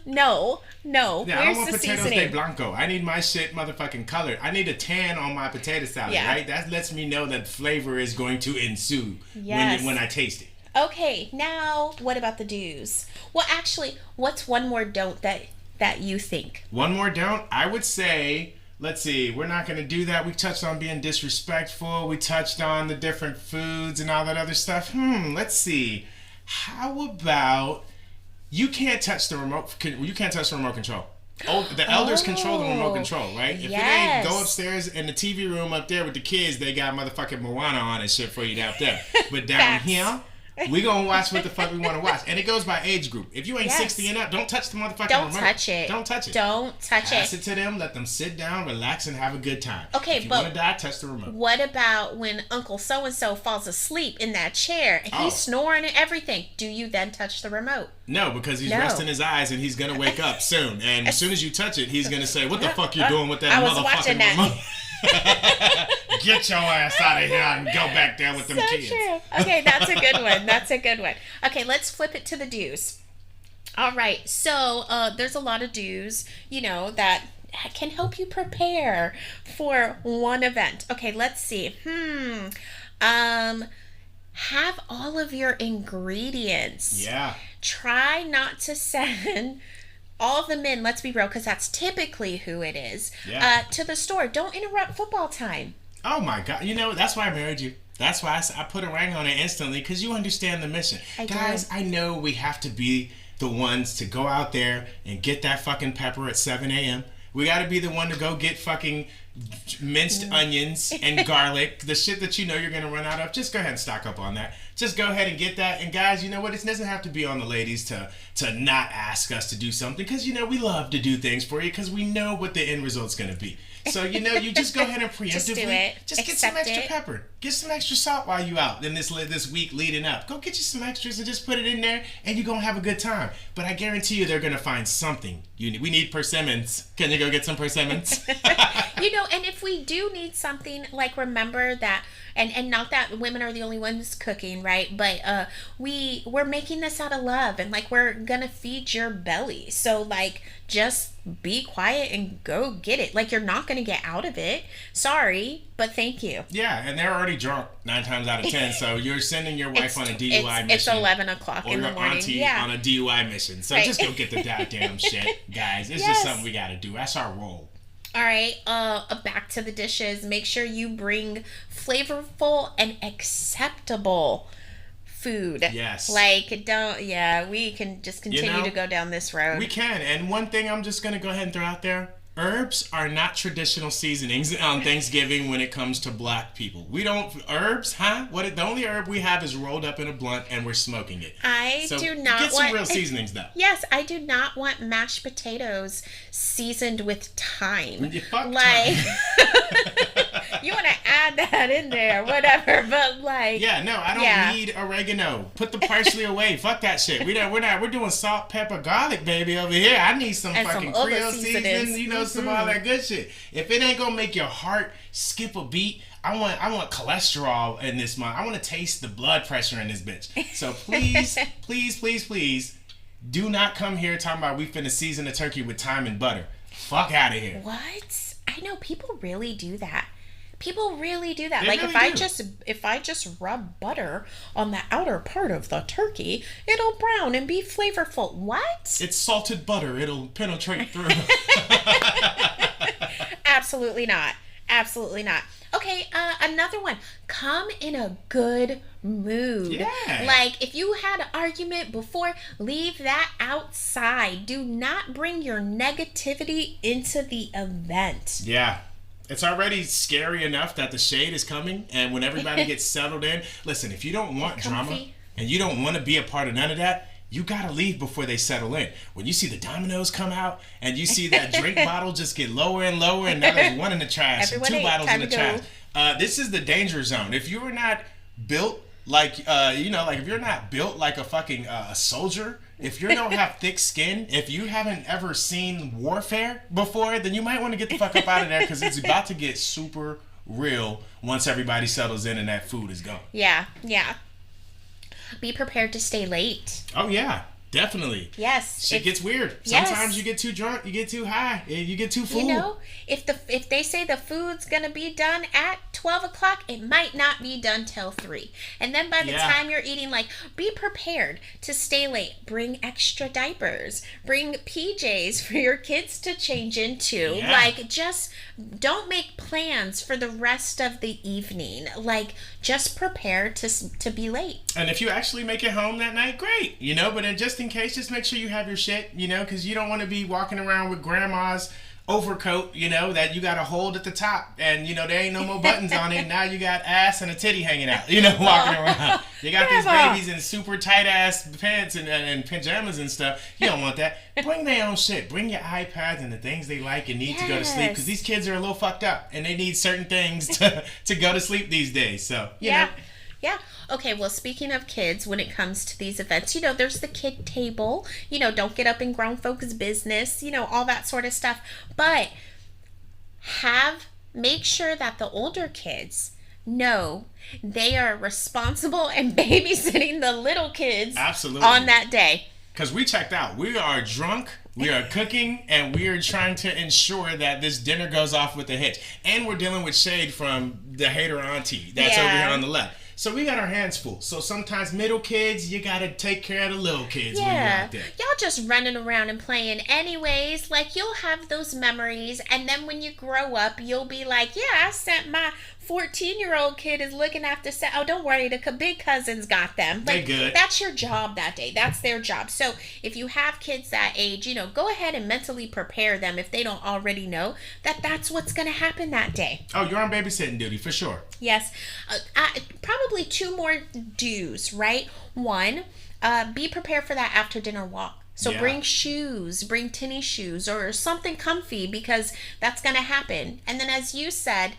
No. Yeah, I don't Where's want the potatoes de seasoning? blanco. I need my shit motherfucking colored. I need a tan on my potato salad, Yeah. right? That lets me know that flavor is going to ensue Yes. when I taste it. Okay, now what about the do's? Well, actually, what's one more don't that you think? One more don't. I would say, let's see, we're not going to do that. We touched on being disrespectful. We touched on the different foods and all that other stuff. Let's see. How about you can't touch the remote control. Oh, the elders control the remote control, right? If it ain't, go upstairs in the TV room up there with the kids. They got motherfucking Moana on and shit for you out there. But down Facts. here, we gonna watch what the fuck we want to watch, and it goes by age group. If you ain't Yes. 60 and up, don't touch the motherfucking Don't remote. touch it. Don't touch it. Don't touch Pass it. it to them. Let them sit down, relax, and have a good time. Okay, if you but want to die, touch the remote. What about when Uncle So-and-so falls asleep in that chair and Oh. he's snoring and everything? Do you then touch the remote? No, because he's No. resting his eyes and he's gonna wake up soon. And as soon as you touch it, he's gonna say, "What the fuck you doing with that I was watching motherfucking that." remote?" Get your ass out of here and go back there with them So kids. true. Okay, that's a good one. That's a good one. Okay, let's flip it to the do's. All right, so there's a lot of do's, that can help you prepare for one event. Okay, let's see. Have all of your ingredients. Yeah. Try not to send all the men, let's be real, because that's typically who it is, Yeah. to the store. Don't interrupt football time. Oh my God! That's why I married you. That's why I put a ring on it instantly, because you understand the mission. Guys, I know we have to be the ones to go out there and get that fucking pepper at 7 a.m. We got to be the one to go get fucking minced onions and garlic, the shit that you know you're going to run out of. Just go ahead and stock up on that. Just go ahead and get that. And guys, you know what? It doesn't have to be on the ladies to not ask us to do something, because, we love to do things for you because we know what the end result's going to be. So, you just go ahead and preemptively Just do it. just get some Accept extra it. pepper. Get some extra salt while you out in this week leading up. Go get you some extras and just put it in there, and you're going to have a good time. But I guarantee you they're going to find something. We need persimmons. Can you go get some persimmons? And if we do need something, like, remember that, and not that women are the only ones cooking, right? But we're making this out of love, and, like, we're gonna feed your belly. So, like, just be quiet and go get it. Like, you're not gonna get out of it. Sorry, but thank you. Yeah, and they're already drunk 9 times out of 10. So you're sending your wife on a DUI mission. It's 11 o'clock or in the your morning. auntie Yeah. on a DUI mission. So Right. just go get the goddamn shit, guys. It's Yes. just something we got to do. That's our role. All right, back to the dishes. Make sure you bring flavorful and acceptable food. Yes. Like, we can just continue to go down this road. We can. And one thing I'm just going to go ahead and throw out there. Herbs are not traditional seasonings on Thanksgiving when it comes to black people. We don't... Herbs, huh? The only herb we have is rolled up in a blunt and we're smoking it. I do not get some real seasonings, though. Yes, I do not want mashed potatoes seasoned with thyme. You fuck like, thyme. you want to add that in there, whatever. But like, Yeah, no, I don't need oregano. Put the parsley away. Fuck that shit. We're doing salt, pepper, garlic, baby, over here. I need some And fucking some other Creole seasonings. seasoning, some all that good shit. If it ain't gonna make your heart skip a beat, I want cholesterol in this month. I want to taste the blood pressure in this bitch. So please, please, please, please, do not come here talking about we finna season a turkey with thyme and butter. Fuck out of here. what? I know people really do that. People really do that. They Like, really if I just rub butter on the outer part of the turkey, it'll brown and be flavorful. What? It's salted butter. It'll penetrate through. Absolutely not. Absolutely not. Okay, another one. Come in a good mood. Yeah. Like, if you had an argument before, leave that outside. Do not bring your negativity into the event. Yeah. It's already scary enough that the shade is coming, and when everybody gets settled in, listen, if you don't want drama Comfy. and you don't want to be a part of none of that, you gotta leave before they settle in. When you see the dominoes come out and you see that drink bottle just get lower and lower, and now there's one in the trash Everyone and 2 ate, bottles in time the to trash. go. This is the danger zone. If you were not built like, like if you're not built like a fucking soldier, if you don't have thick skin, if you haven't ever seen warfare before, then you might want to get the fuck up out of there, because it's about to get super real once everybody settles in and that food is gone. Yeah. Be prepared to stay late. Oh yeah, Definitely. Yes. Shit gets weird. Yes. Sometimes you get too drunk, you get too high, you get too full. You know, if they say the food's gonna be done at 12 o'clock, it might not be done till 3. And then by the time you're eating, like, be prepared to stay late. Bring extra diapers. Bring PJs for your kids to change into. Yeah. Like, just don't make plans for the rest of the evening. Like, just prepare to be late. And if you actually make it home that night, great. You know, but then just in case, just make sure you have your shit, you know, because you don't want to be walking around with grandma's overcoat, you know, that you got a hold at the top and, you know, there ain't no more buttons on it. Now you got ass and a titty hanging out, you know, walking around. You got these babies in super tight ass pants and pajamas and stuff. You don't want that. Bring their own shit. Bring your iPads and the things they like and need to go to sleep, because these kids are a little fucked up and they need certain things to go to sleep these days. So, you know. Yeah. Okay, well, speaking of kids, when it comes to these events, you know, there's the kid table. You know, don't get up in grown folks' business, you know, all that sort of stuff. But make sure that the older kids know they are responsible and babysitting the little kids on that day. Because we checked out. We are drunk, we are cooking, and we are trying to ensure that this dinner goes off with a hit. And we're dealing with shade from the hater auntie that's over here on the left. So we got our hands full. So sometimes middle kids, you got to take care of the little kids when you're out there. Y'all just running around and playing anyways. Like, you'll have those memories. And then when you grow up, you'll be like, yeah, I sent my 14-year-old kid is looking after oh, don't worry, the big cousins got them. Like, they good. That's your job that day. That's their job. So if you have kids that age, you know, go ahead and mentally prepare them if they don't already know that that's what's going to happen that day. Oh, you're on babysitting duty for sure. Yes. Probably 2 more do's, right? 1, be prepared for that after dinner walk. So bring shoes, bring tennis shoes or something comfy, because that's going to happen. And then, as you said,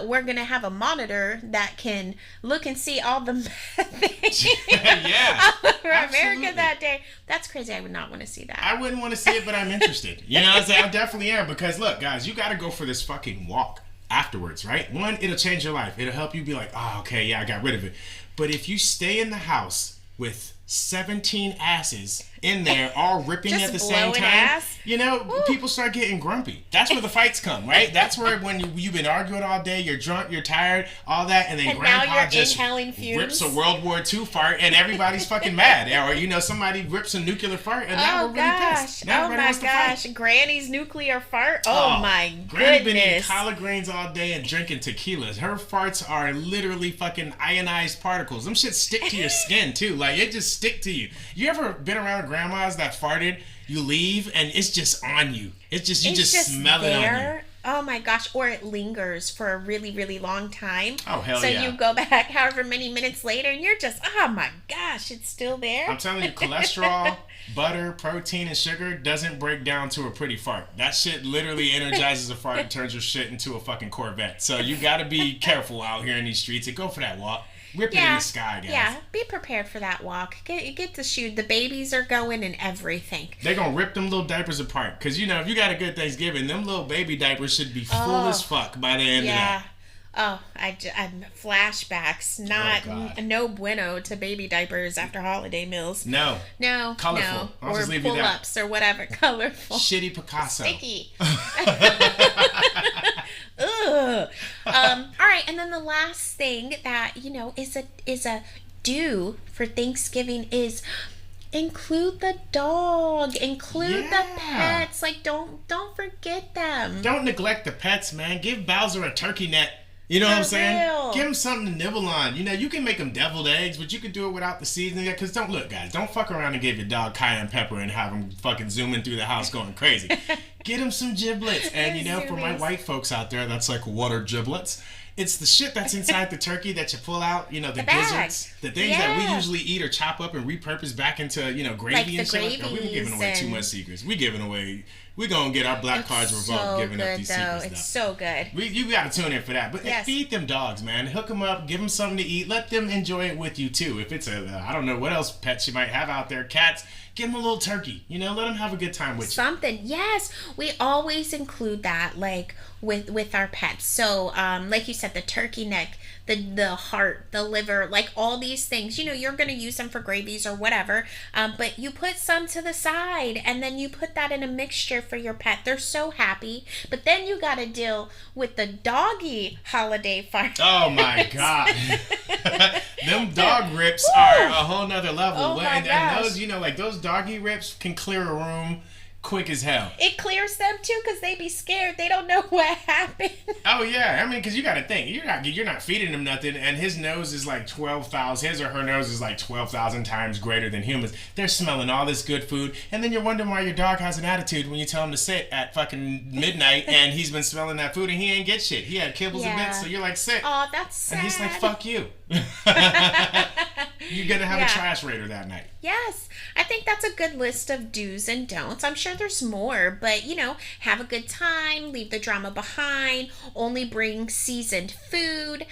we're going to have a monitor that can look and see all the things over America that day. That's crazy. I would not want to see that. I wouldn't want to see it, but I'm interested. You know what I'm saying? I definitely am, because look, guys, you got to go for this fucking walk afterwards, right? 1, it'll change your life. It'll help you be like, oh, okay, yeah, I got rid of it. But if you stay in the house with 17 asses in there all ripping at the same time, you know, people start getting grumpy. That's where the fights come, right? That's where when you've been arguing all day, you're drunk, you're tired, all that, and then grandpa just rips a World War II fart and everybody's fucking mad. Or, you know, somebody rips a nuclear fart and now we're really pissed. Now my gosh, Granny's nuclear fart? Oh my goodness. Granny been eating collard greens all day and drinking tequila. Her farts are literally fucking ionized particles. Them shit stick to your skin too. Like, it just stick to you. You ever been around grandmas that farted, you leave and it's just on you? It's just smell it on you. Oh my gosh. Or it lingers for a really, really long time. Oh, hell yeah. So you go back however many minutes later and you're just, oh my gosh, it's still there. I'm telling you, cholesterol, butter, protein, and sugar doesn't break down to a pretty fart. That shit literally energizes a fart and turns your shit into a fucking Corvette. So you gotta be careful out here in these streets and go for that walk. Rip it in the sky, guys. Yeah, be prepared for that walk. Get the shoe. The babies are going and everything. They're going to rip them little diapers apart. Because, you know, if you got a good Thanksgiving, them little baby diapers should be full as fuck by the end of that. Oh, I'm flashbacks. No bueno to baby diapers after holiday meals. No. Colorful. No. I'll or just leave you pull-ups or whatever. Colorful. Shitty Picasso. Sticky. Ugh. All right, and then the last thing that, you know, is a do for Thanksgiving is include the dog, include the pets. Like, don't forget them. Don't neglect the pets, man. Give Bowser a turkey net. You know what I'm saying? Real. Give him something to nibble on. You know, you can make them deviled eggs, but you can do it without the seasoning. Because don't fuck around and give your dog cayenne pepper and have him fucking zooming through the house going crazy. Get him some giblets. And, you know, for my white folks out there, that's like, what are giblets? It's the shit that's inside the turkey that you pull out, you know, the gizzards, the things that we usually eat or chop up and repurpose back into, you know, gravy and shit. We're giving away too much secrets. We're going to get our black cards revoked giving up these secrets. It's so good. You got to tune in for that. But feed them dogs, man. Hook them up. Give them something to eat. Let them enjoy it with you, too. If it's I don't know what else pets you might have out there. Cats. Give them a little turkey. You know, let them have a good time with you. Something. Yes. We always include that, like, with our pets. So, like you said, the turkey neck, the heart, the liver, like all these things. You know, you're going to use them for gravies or whatever, but you put some to the side, and then you put that in a mixture for your pet. They're so happy. But then you got to deal with the doggy holiday fire. Oh my God. Them dog rips are a whole nother level. Oh my and gosh. those, you know, like those doggy rips can clear a room quick as hell. It clears them too, because they be scared. They don't know what happened. Oh yeah, I mean, because you got to think, you're not feeding him nothing, and his nose is like 12,000. His or her nose is like 12,000 times greater than humans. They're smelling all this good food, and then you're wondering why your dog has an attitude when you tell him to sit at fucking midnight, and he's been smelling that food and he ain't get shit. He had kibbles and bits, so you're like, sit. Oh, that's sad. And he's like, fuck you. You're gonna have a trash raider that night. Yes, I think that's a good list of do's and don'ts. I'm sure there's more, but you know, have a good time, leave the drama behind, only bring seasoned food.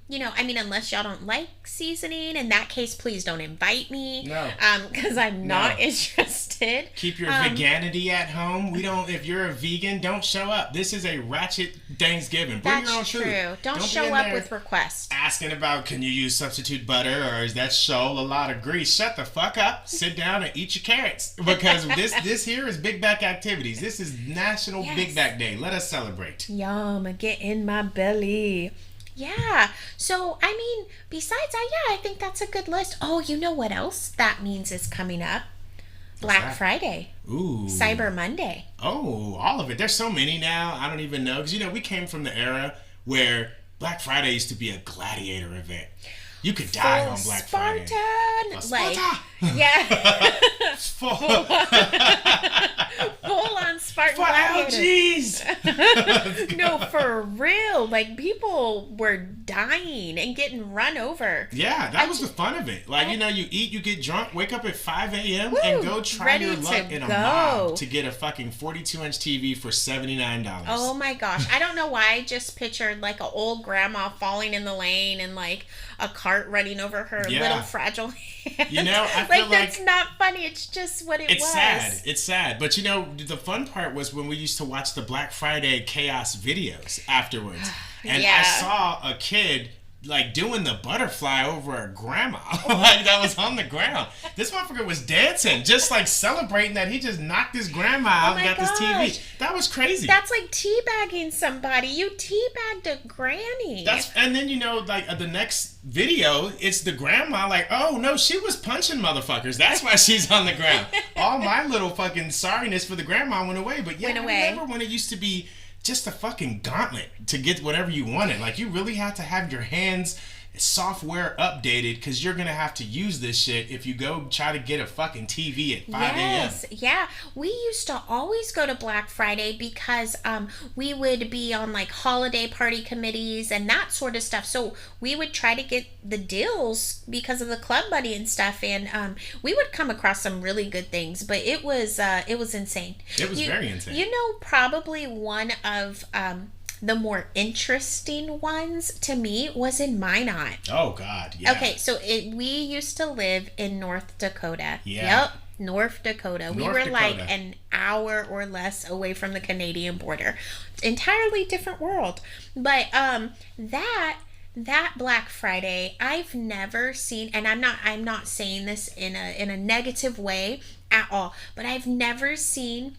You know, I mean, unless y'all don't like seasoning, in that case, please don't invite me. No. Because I'm not interested. Keep your veganity at home. We don't. If you're a vegan, don't show up. This is a ratchet Thanksgiving. Bring your own food. That's true. Don't be show in up there with requests. asking about, can you use substitute butter, or is that show a lot of grease? Shut the fuck up. Sit down and eat your carrots, because this here is Big Back activities. This is National Big Back Day. Let us celebrate. Yum, get in my belly. Yeah. So, I mean, besides that, I think that's a good list. Oh, you know what else that means is coming up? Black Friday. Ooh. Cyber Monday. Oh, all of it. There's so many now. I don't even know. Because, you know, we came from the era where Black Friday used to be a gladiator event. You could die on Black Friday. Like, Sparta! yeah. Full on Spartan for gladiator. LGs! No, for real. Like, people were dying and getting run over. Yeah, that was the fun of it. Like, you know, you eat, you get drunk, wake up at 5 a.m. and go try ready your to luck in a go. mob to get a fucking 42-inch TV for $79. Oh my gosh. I don't know why I just pictured like an old grandma falling in the lane and like a cart running over her little fragile hand. You know, I feel like that's not funny. It's just what it was. It's sad. But you know, the fun part was when we used to watch the Black Friday chaos videos afterwards. And I saw a kid like doing the butterfly over a grandma like that was on the ground. This motherfucker was dancing, just like celebrating that he just knocked his grandma out and got this TV. That was crazy. That's like teabagging somebody. You teabagged a granny. And then, you know, like the next video, it's the grandma like, oh no, she was punching motherfuckers. That's why she's on the ground. All my little fucking sorriness for the grandma went away. But yeah, I remember when it used to be just a fucking gauntlet to get whatever you wanted. Like, you really had to have your hands software updated, because you're gonna have to use this shit if you go try to get a fucking TV at 5 a.m. Yes, yeah. We used to always go to Black Friday because we would be on like holiday party committees and that sort of stuff. So we would try to get the deals because of the club buddy and stuff, and we would come across some really good things. But it was insane. It was very insane. You know, probably one of the more interesting ones to me was in Minot. Oh God, yeah. Okay, so we used to live in North Dakota. Yeah. Yep, North Dakota. We were like an hour or less away from the Canadian border. Entirely different world. But that Black Friday, I've never seen, and I'm not saying this in a negative way at all, but I've never seen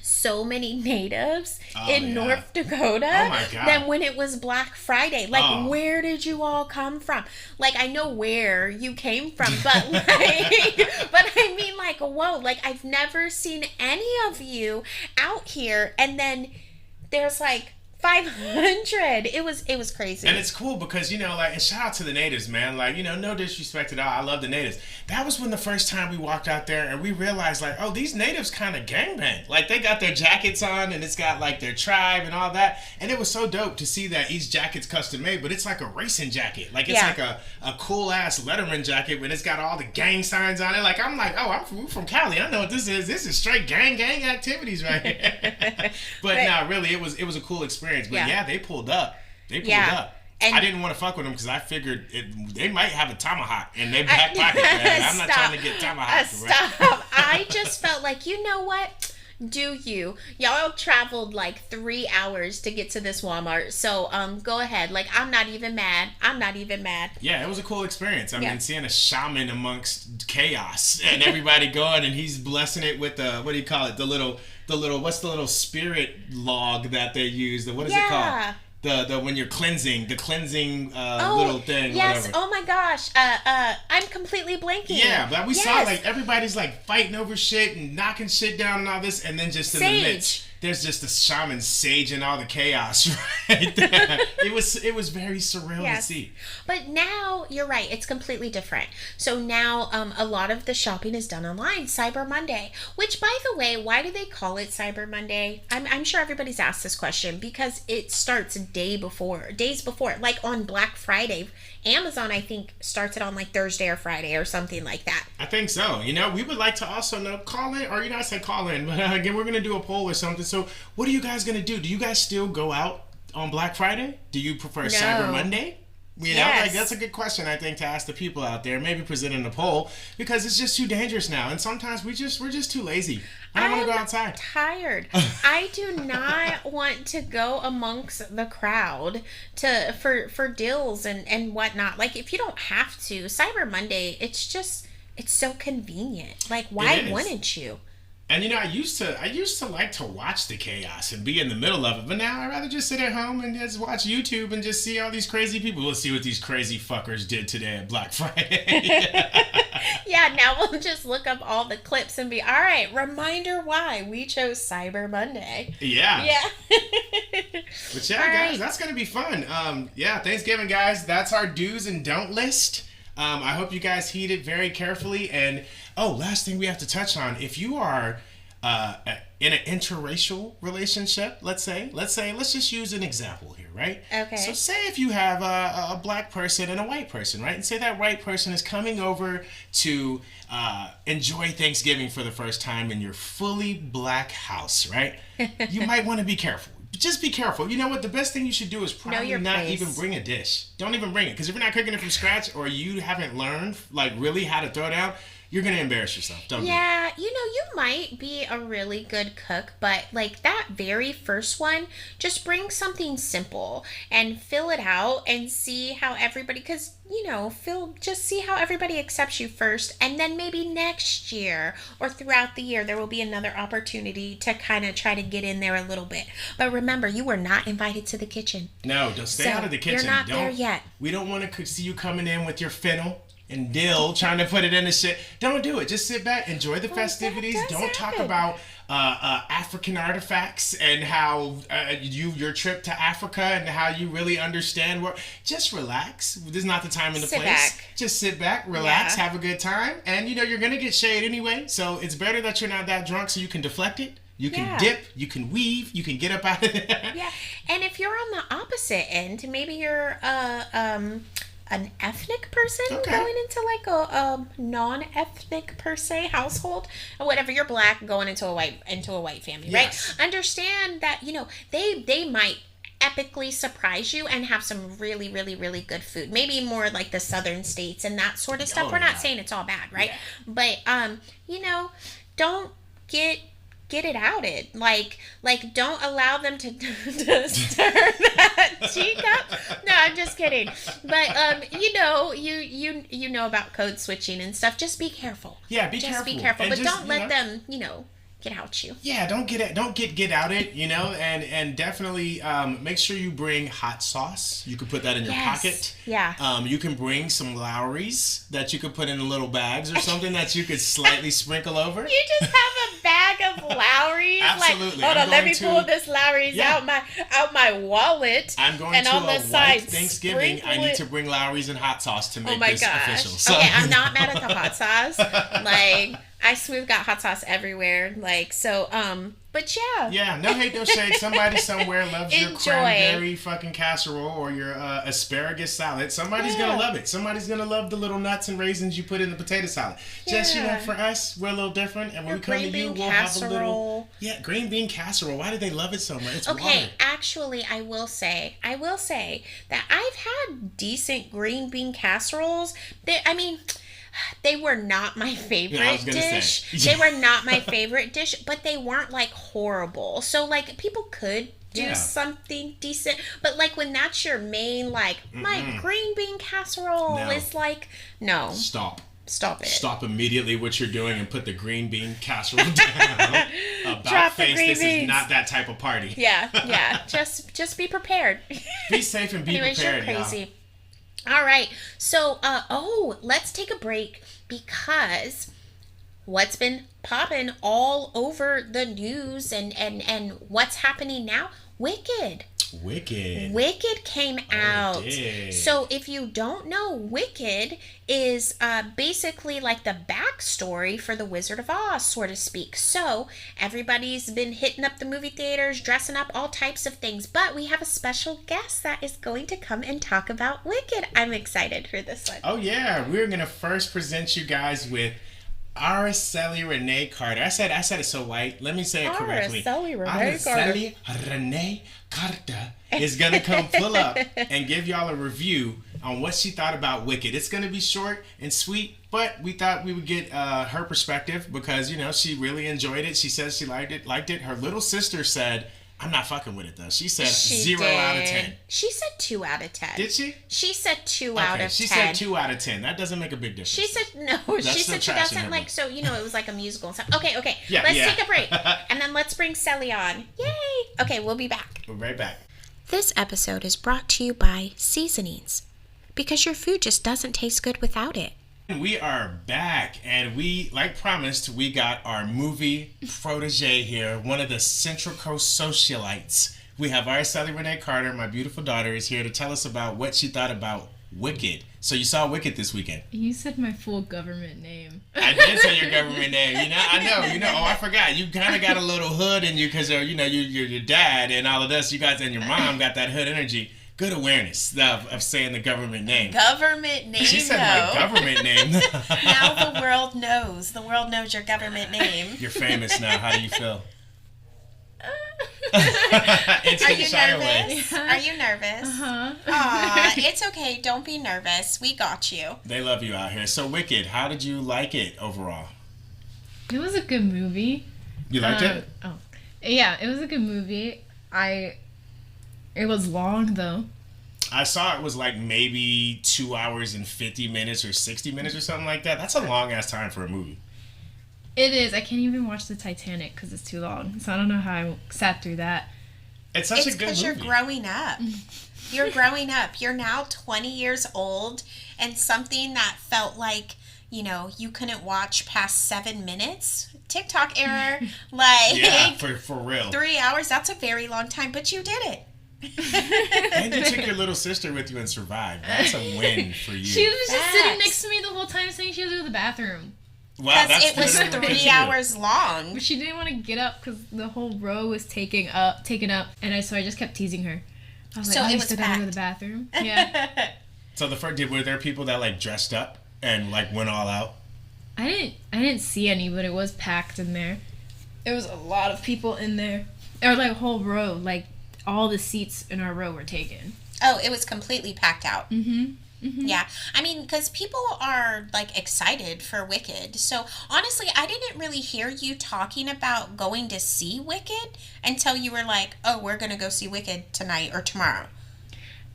so many natives in North Dakota than when it was Black Friday. Like, where did you all come from? Like, I know where you came from, but like, but I mean, like, whoa, like, I've never seen any of you out here, and then there's like 500. It was crazy. And it's cool because, you know, like, and shout out to the natives, man. Like, you know, no disrespect at all. I love the natives. That was when the first time we walked out there and we realized, like, oh, these natives kind of gangbang. Like, they got their jackets on and it's got, like, their tribe and all that. And it was so dope to see that each jacket's custom made, but it's like a racing jacket. Like, it's like a cool-ass Letterman jacket, but it's got all the gang signs on it. Like, I'm like, oh, I'm from Cali. I know what this is. This is straight gang activities right here. But nah, really, it was a cool experience. But yeah, they pulled up. And I didn't want to fuck with them because I figured they might have a tomahawk in their back pocket. Man. I'm not trying to get tomahawked. Stop. I just felt like, you know what? Do you? Y'all traveled like 3 hours to get to this Walmart. So go ahead. Like, I'm not even mad. Yeah, it was a cool experience. I Yeah. mean, seeing a shaman amongst chaos and everybody going and he's blessing it with the, what do you call it? The little what's the little spirit log that they use? What is it called? The when you're cleansing, the cleansing little thing. Yes. Whatever. Oh my gosh. I'm completely blanking. Yeah, but we saw like everybody's like fighting over shit and knocking shit down and all this, and then just in the midst, there's just the shaman saging all the chaos right there. It was very surreal to see. But now you're right, it's completely different. So now a lot of the shopping is done online. Cyber Monday, which by the way, why do they call it Cyber Monday? I'm sure everybody's asked this question because it starts days before, like on Black Friday. Amazon, I think, starts it on like Thursday or Friday or something like that. I think so. You know, we would like to also know, call in, or I say call in, but again, we're going to do a poll or something. So what are you guys going to do? Do you guys still go out on Black Friday? Do you prefer Cyber Monday? You know, like that's a good question, I think, to ask the people out there. Maybe present in a poll because it's just too dangerous now, and sometimes we're just too lazy. I don't want to go outside. Tired. I do not want to go amongst the crowd for deals and whatnot. Like, if you don't have to, Cyber Monday, it's so convenient. Like, why wouldn't you? And you know, I used to like to watch the chaos and be in the middle of it, but now I'd rather just sit at home and just watch YouTube and just see all these crazy people. We'll see what these crazy fuckers did today at Black Friday. Yeah, now we'll just look up all the clips and be, all right, reminder why we chose Cyber Monday. Yeah. But yeah, guys, that's gonna be fun. Thanksgiving, guys, that's our do's and don't list. I hope you guys heed it very carefully. And last thing we have to touch on, if you are in an interracial relationship, let's just use an example here, right? Okay. So say if you have a black person and a white person, right? And say that white person is coming over to enjoy Thanksgiving for the first time in your fully black house, right? You might want to be careful. Just be careful. You know what? The best thing you should do is probably not even bring a dish. Don't even bring it. Because if you're not cooking it from scratch or you haven't learned, like, really how to throw down, you're going to embarrass yourself. Don't do it. Yeah, you know, you might be a really good cook, but, like, that very first one, just bring something simple and fill it out and see how everybody, because, you know, just see how everybody accepts you first, and then maybe next year or throughout the year, there will be another opportunity to kind of try to get in there a little bit. But remember, you were not invited to the kitchen. No, don't stay out of the kitchen. You're not there yet. We don't want to see you coming in with your fennel and dill trying to put it in the shit. Don't do it. Just sit back, enjoy the festivities. Don't talk about African artifacts and how your trip to Africa and how you really understand what. Just relax. This is not the time and the place. Just sit back, relax, have a good time, and you know you're gonna get shade anyway. So it's better that you're not that drunk so you can deflect it. You can dip, you can weave, you can get up out of there. Yeah, and if you're on the opposite end, maybe you're an ethnic person going into like a non-ethnic per se household or whatever. You're black going into a white family, right? Understand that, you know, they might epically surprise you and have some really, really, really good food. Maybe more like the southern states and that sort of stuff. We're not saying it's all bad, right? But you know, don't get it outed. Like don't allow them to stir that teacup. No, I'm just kidding. But you know, you know about code switching and stuff. Just be careful. Yeah, be careful. But don't let them, you know, get out you. Yeah, don't get out it, you know, and definitely make sure you bring hot sauce. You could put that in your pocket. Yeah. You can bring some Lowry's that you could put in little bags or something that you could slightly sprinkle over. You just have a bag of Lowry's. Absolutely. Like, hold on, let me pull this Lowry's out my wallet. I'm going and to on a the side, white Thanksgiving. I need to bring Lowry's and hot sauce to make this official. So. Okay, I'm not mad at the hot sauce. Like, I smooth got hot sauce everywhere. Like, so, but yeah. Yeah, no hate, no shade. Somebody somewhere loves your cranberry fucking casserole or your asparagus salad. Somebody's going to love it. Somebody's going to love the little nuts and raisins you put in the potato salad. Just, you know, for us, we're a little different. And when we come to you, we'll have a little... Yeah, green bean casserole. Why do they love it so much? It's water. Actually, I will say that I've had decent green bean casseroles. They were not my favorite I was gonna dish. say. They were not my favorite dish, but they weren't like horrible. So like people could do something decent, but like when that's your main like my green bean casserole is like no. Stop it. Stop Immediately what you're doing and put the green bean casserole down. Drop the green this beans. is not that type of party. Yeah. Just be prepared. Be safe and be Anyways, prepared, you're crazy. All right. So, let's take a break because what's been popping all over the news and what's happening now? Wicked came out. So if you don't know, Wicked is basically like the backstory for the Wizard of Oz, so to speak. So everybody's been hitting up the movie theaters, dressing up, all types of things. But we have a special guest that is going to come and talk about Wicked. I'm excited for this one. Oh yeah, we're gonna first present you guys with Araceli Renee Carter. I said it so white. Let me say it correctly. Araceli Renee Carter is going to come pull up and give y'all a review on what she thought about Wicked. It's going to be short and sweet, but we thought we would get her perspective because, she really enjoyed it. She says she liked it. Her little sister said, I'm not fucking with it though. She said 0 out of 10. She said 2 out of 10. Did she? She said 2 out of 10. She said 2 out of 10. That doesn't make a big difference. She said no. She said she doesn't like. So it was like a musical and stuff. Okay. Let's take a break and then let's bring Sally on. Yay! Okay, we'll be back. We'll be right back. This episode is brought to you by Seasonings, because your food just doesn't taste good without it. We are back, and we, like promised, we got our movie protege here, one of the Central Coast socialites. We have Araceli Renee Carter, my beautiful daughter, is here to tell us about what she thought about Wicked. So you saw Wicked this weekend. You said my full government name. I did say your government name. I know. Oh, I forgot. You kind of got a little hood in you because, your dad and all of this. You guys and your mom got that hood energy. Good awareness of saying the government name. Government name, She said my government name. Now the world knows. The world knows your government name. You're famous now. How do you feel? Are you shy nervous? away. Are you nervous? Uh-huh. Aw, it's okay. Don't be nervous. We got you. They love you out here. So, Wicked, how did you like it overall? It was a good movie. You liked it? Oh, yeah, it was a good movie. It was long though. I saw it was like maybe 2 hours and 50 minutes or 60 minutes or something like that. That's a long ass time for a movie. It is. I can't even watch the Titanic because it's too long. So I don't know how I sat through that. It's such a It's good because movie. you're growing up. You're growing up. You're now 20 years old, and something that felt like, you couldn't watch past 7 minutes. TikTok error. Yeah, for real. 3 hours, that's a very long time, but you did it. And you took your little sister with you and survived. That's a win for you. She was just Facts. sitting next to me the whole time saying she had to go to the bathroom. Wow, Because it was literally what 3 kids do. hours long. But she didn't want to get up because the whole row was taken up. And so I just kept teasing her. I was like, So oh, it you was still gotta go to packed. the bathroom? Yeah. So were there people that like dressed up and like went all out? I didn't see any, but it was packed in there. There was a lot of people in there. Or like a whole row, like all the seats in our row were taken. Oh, it was completely packed out. Mm-hmm. Yeah. I mean, because people are, like, excited for Wicked. So, honestly, I didn't really hear you talking about going to see Wicked until you were like, oh, we're going to go see Wicked tonight or tomorrow.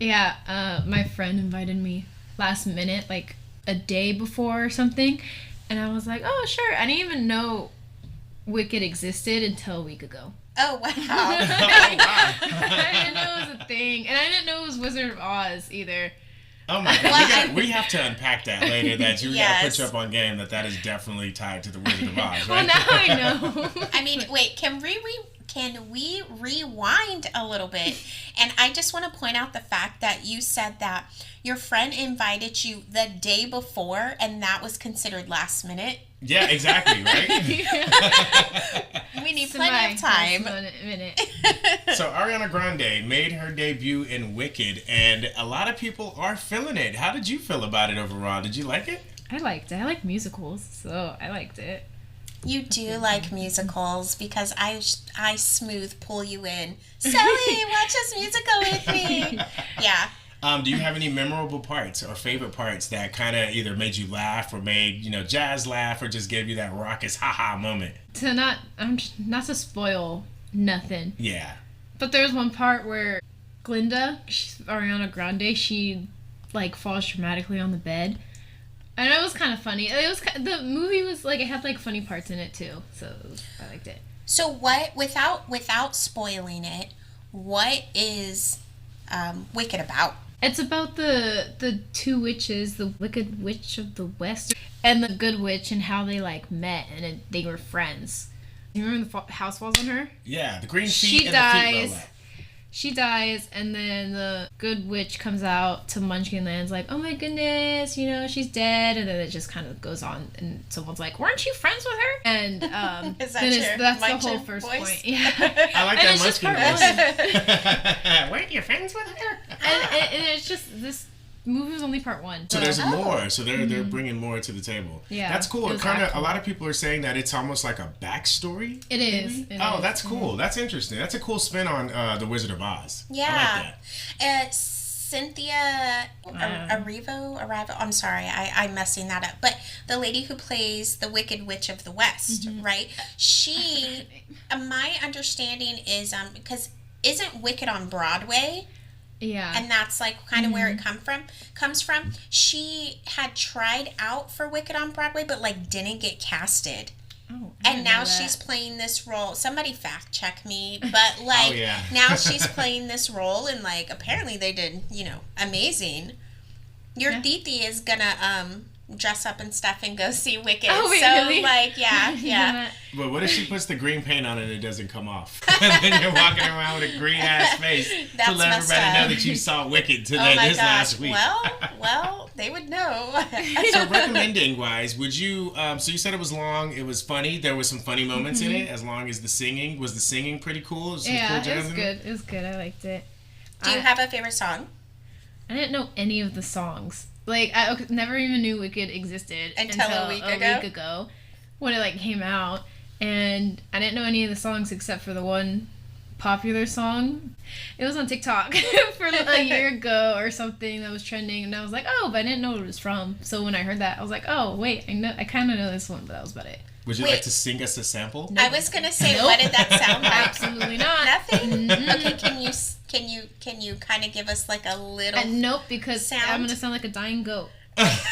Yeah, my friend invited me last minute, like a day before or something. And I was like, oh, sure. I didn't even know Wicked existed until a week ago. Oh, wow. Oh, wow. I didn't know it was a thing. And I didn't know it was Wizard of Oz either. Oh my god, Well, we have to unpack that later. That you gotta Yes. put you up on game. That is definitely tied to the Wizard of Oz, Well, right? now I know. I mean, wait, can we rewind a little bit? And I just want to point out the fact that you said that your friend invited you the day before, and that was considered last minute. Yeah, exactly, right? We need plenty of time. Minute. So Ariana Grande made her debut in Wicked, and a lot of people are feeling it. How did you feel about it overall? Did you like it? I liked it. I like musicals, so I liked it. You do like musicals because I smooth pull you in. Sally, watch this musical with me. Yeah. Do you have any memorable parts or favorite parts that kind of either made you laugh or made, Jazz laugh or just gave you that raucous ha-ha moment? Not to spoil nothing. Yeah. But there's one part where Glinda, Ariana Grande, she like falls dramatically on the bed. And it was kind of funny. The movie was like, it had like funny parts in it too. So I liked it. So what, without spoiling it, what is Wicked about? It's about the two witches, the Wicked Witch of the West and the Good Witch, and how they like met and they were friends. You remember the house falls on her? Yeah, the green feet She and dies. the feet roll up. She dies, and then the Good Witch comes out to Munchkinland's like, oh my goodness, she's dead, and then it just kind of goes on, and someone's like, weren't you friends with her? And Is that that's the Munchkin whole first voice? point. Yeah. I like And that it's just Munchkin part voice. Weren't you friends with her? and it's just, this movie was only part one. So there's more. So they're bringing more to the table. Yeah, That's cool. it was Kind of. actual. A lot of people are saying that it's almost like a backstory. It is. It Oh, is. that's cool. That's interesting. That's a cool spin on The Wizard of Oz. Yeah. I like that. Cynthia Arrivo. I'm sorry, I'm messing that up. But the lady who plays the Wicked Witch of the West, right? She, my understanding is, because isn't Wicked on Broadway? Yeah. And that's like kind of where it comes from. She had tried out for Wicked on Broadway, but like didn't get casted. Oh, I And didn't now know that. she's playing this role. Somebody fact check me, but like now she's playing this role, and like apparently they did, amazing. Your Titi is gonna dress up and stuff and go see Wicked. Oh, wait, so really? like yeah. But what if she puts the green paint on and it doesn't come off? And then you're walking around with a green ass face to That's let messed everybody know up. that you saw Wicked Oh my this gosh. last week. Well, they would know. So recommending wise, would you? So you said it was long. It was funny. There was some funny moments in it. As long as the singing pretty cool. Was some cool Yeah, it jazz was in good. It was good. I liked it. Do you have a favorite song? I didn't know any of the songs. Like, I never even knew Wicked existed Until a week ago when it like came out, and I didn't know any of the songs except for the one popular song. It was on TikTok for a year ago or something that was trending, and I was like, oh, but I didn't know what it was from. So when I heard that, I was like, oh wait, I kind of know this one, but that was about it. Would you like to sing us a sample? I was gonna say, what did that sound like? Absolutely not. Nothing. Okay, can you kind of give us like a little? Nope, because sound? I'm gonna sound like a dying goat. Oh,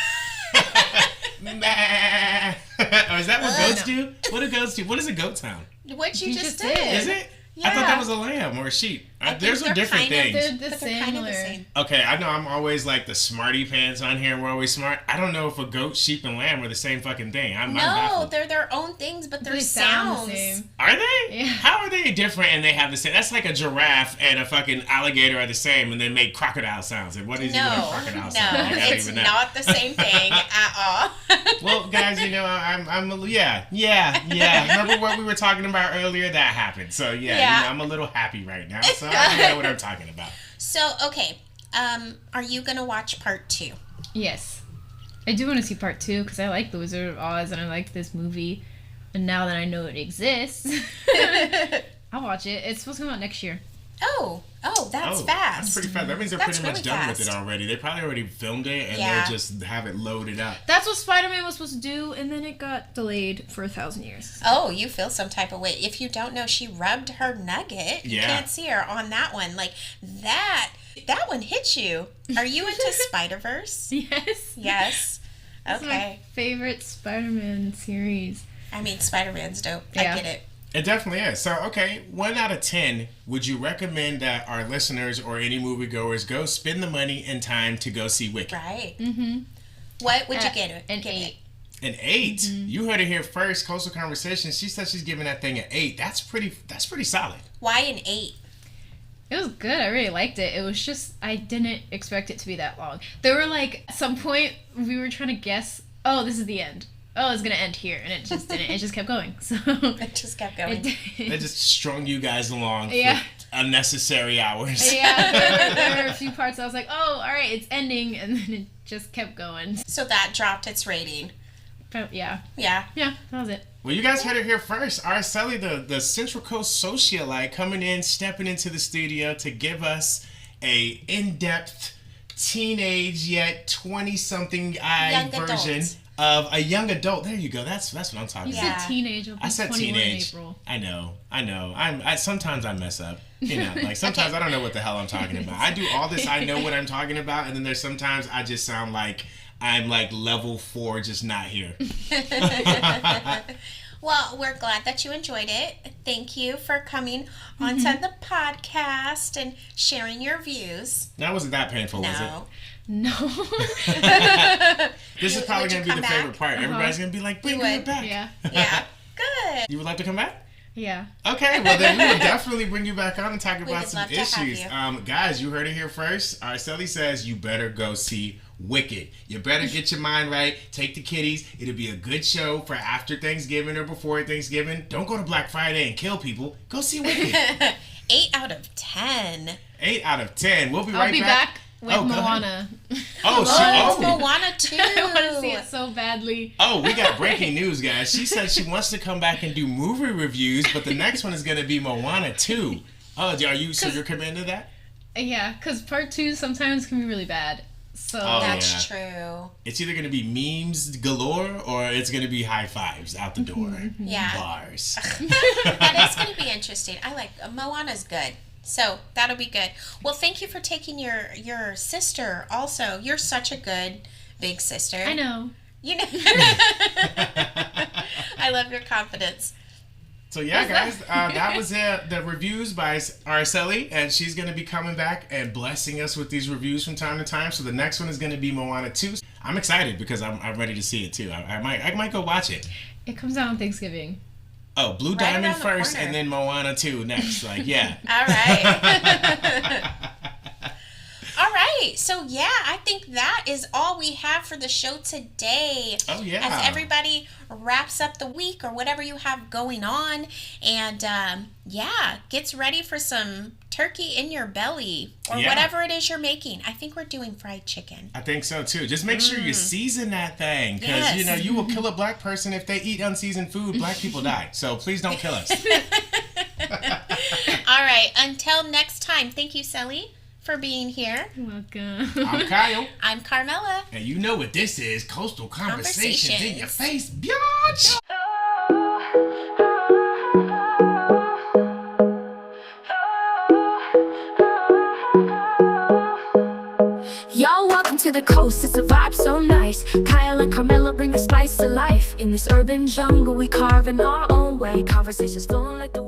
is that what goats do? What do goats do? What does a goat sound? What you You just just did. did? Is it? Yeah. I thought that was a lamb or a sheep. I think There's some they're different kind of- things. They're But they're kind of the similar. same. Okay, I know I'm always like the smarty pants on here, and we're always smart. I don't know if a goat, sheep, and lamb are the same fucking thing. I'm No, baffled. they're their own things, but they're They sound sounds. the same. Are they? Yeah. How are they different and they have the same? That's like a giraffe and a fucking alligator are the same, and they make crocodile sounds. And what is even a No, crocodile sound? I don't it's even know. not the same thing at all. Well, guys, yeah. Remember what we were talking about earlier? That happened. So Yeah. I'm a little happy right now. So I know what I'm talking about. So okay, are you gonna watch part 2? Yes. I do want to see part 2 because I like The Wizard of Oz and I like this movie. And now that I know it exists, I'll watch it. It's supposed to come out next year. Oh, that's fast. That's pretty fast. That means they're That's pretty much really done with fast. it already. They probably already filmed it and Yeah. they just have it loaded up. That's what Spider-Man was supposed to do, and then it got delayed for 1,000 years. Oh, you feel some type of way. If you don't know, she rubbed her nugget. You Yeah. can't see her on that one. Like that one hit you. Are you into Spider-Verse? Yes. Yes. It's my Okay. favorite Spider-Man series. I mean, Spider-Man's dope. Yeah. I get it. It definitely is. So, okay, 1 out of 10, would you recommend that our listeners or any moviegoers go spend the money and time to go see Wicked? Right. Mm-hmm. What would you get it? An give 8. An 8? You heard it here first, Coastal Conversations. She said she's giving that thing an 8. That's pretty solid. Why an 8? It was good. I really liked it. It was just, I didn't expect it to be that long. There were like, at some point, we were trying to guess, oh, this is the end. Oh, it's going to end here. And it just didn't. It just kept going. So It just kept going. They just strung you guys along Yeah. for unnecessary hours. Yeah, there were a few parts I was like, oh, all right, it's ending. And then it just kept going. So that dropped its rating. But yeah. Yeah. Yeah, that was it. Well, you guys heard it here first. Araceli, the Central Coast socialite, coming in, stepping into the studio to give us a in-depth teenage yet 20-something Young version adult. of a young adult. There you go. That's what I'm talking You about. Yeah. said teenage. I'll be I said 21 teenage. in April. I know. I sometimes I mess up. You know, like sometimes I don't know what the hell I'm talking about. I do all this. I know what I'm talking about, and then there's sometimes I just sound like I'm like level 4, just not here. Well, we're glad that you enjoyed it. Thank you for coming onto the podcast and sharing your views. That wasn't that painful, was it? No. No. This is probably Would you gonna be come the favorite back? part. Everybody's gonna be like, "Bring me would. back." Yeah. Yeah. Good. You would like to come back? Yeah. Okay, well then we will definitely bring you back on and talk about would some love to have issues. you. Guys, you heard it here first. Araceli says you better go see Wicked. You better get your mind right. Take the kiddies. It'll be a good show for after Thanksgiving or before Thanksgiving. Don't go to Black Friday and kill people. Go see Wicked. 8 out of 10. 8 out of 10. We'll be I'll right be back. back with Oh, go ahead. Moana. Oh, Oh, it's oh. Moana too. I want to see it so badly. Oh, we got breaking news, guys. She said she wants to come back and do movie reviews, but the next one is going to be Moana 2. Oh, are you? So you're committed to that? Yeah, because part 2 sometimes can be really bad. So Oh, That's true. It's either going to be memes galore or it's going to be high fives out the door. Yeah. Bars. That is going to be interesting. I like Moana's good. So that'll be good. Well, thank you for taking your sister also. You're such a good big sister. I know. You know. I love your confidence. So yeah, guys, that was the reviews by Araceli, and she's going to be coming back and blessing us with these reviews from time to time. So the next one is going to be Moana 2. I'm excited because I'm ready to see it too. I might go watch it. It comes out on Thanksgiving. Oh, Blue Right Diamond around the first, corner. and then Moana 2 next. Like, yeah. All right. All right. So, yeah, I think that is all we have for the show today. Oh, yeah. As everybody wraps up the week or whatever you have going on. And, yeah, gets ready for some turkey in your belly or Yeah. whatever it is you're making. I think we're doing fried chicken. I think so too. Just make sure you season that thing, because Yes. you know you will kill a black person if they eat unseasoned food. Black people die, so please don't kill us. All right. Until next time, thank you, Sally, for being here. You're welcome. I'm Kyle, I'm Carmela. and you know what this is: coastal conversations in your face, Conversations. biatch. Y'all, welcome to the coast, it's a vibe so nice. Kyle and Carmella bring the spice to life. In this urban jungle, we carve in our own way. Conversations flowing like the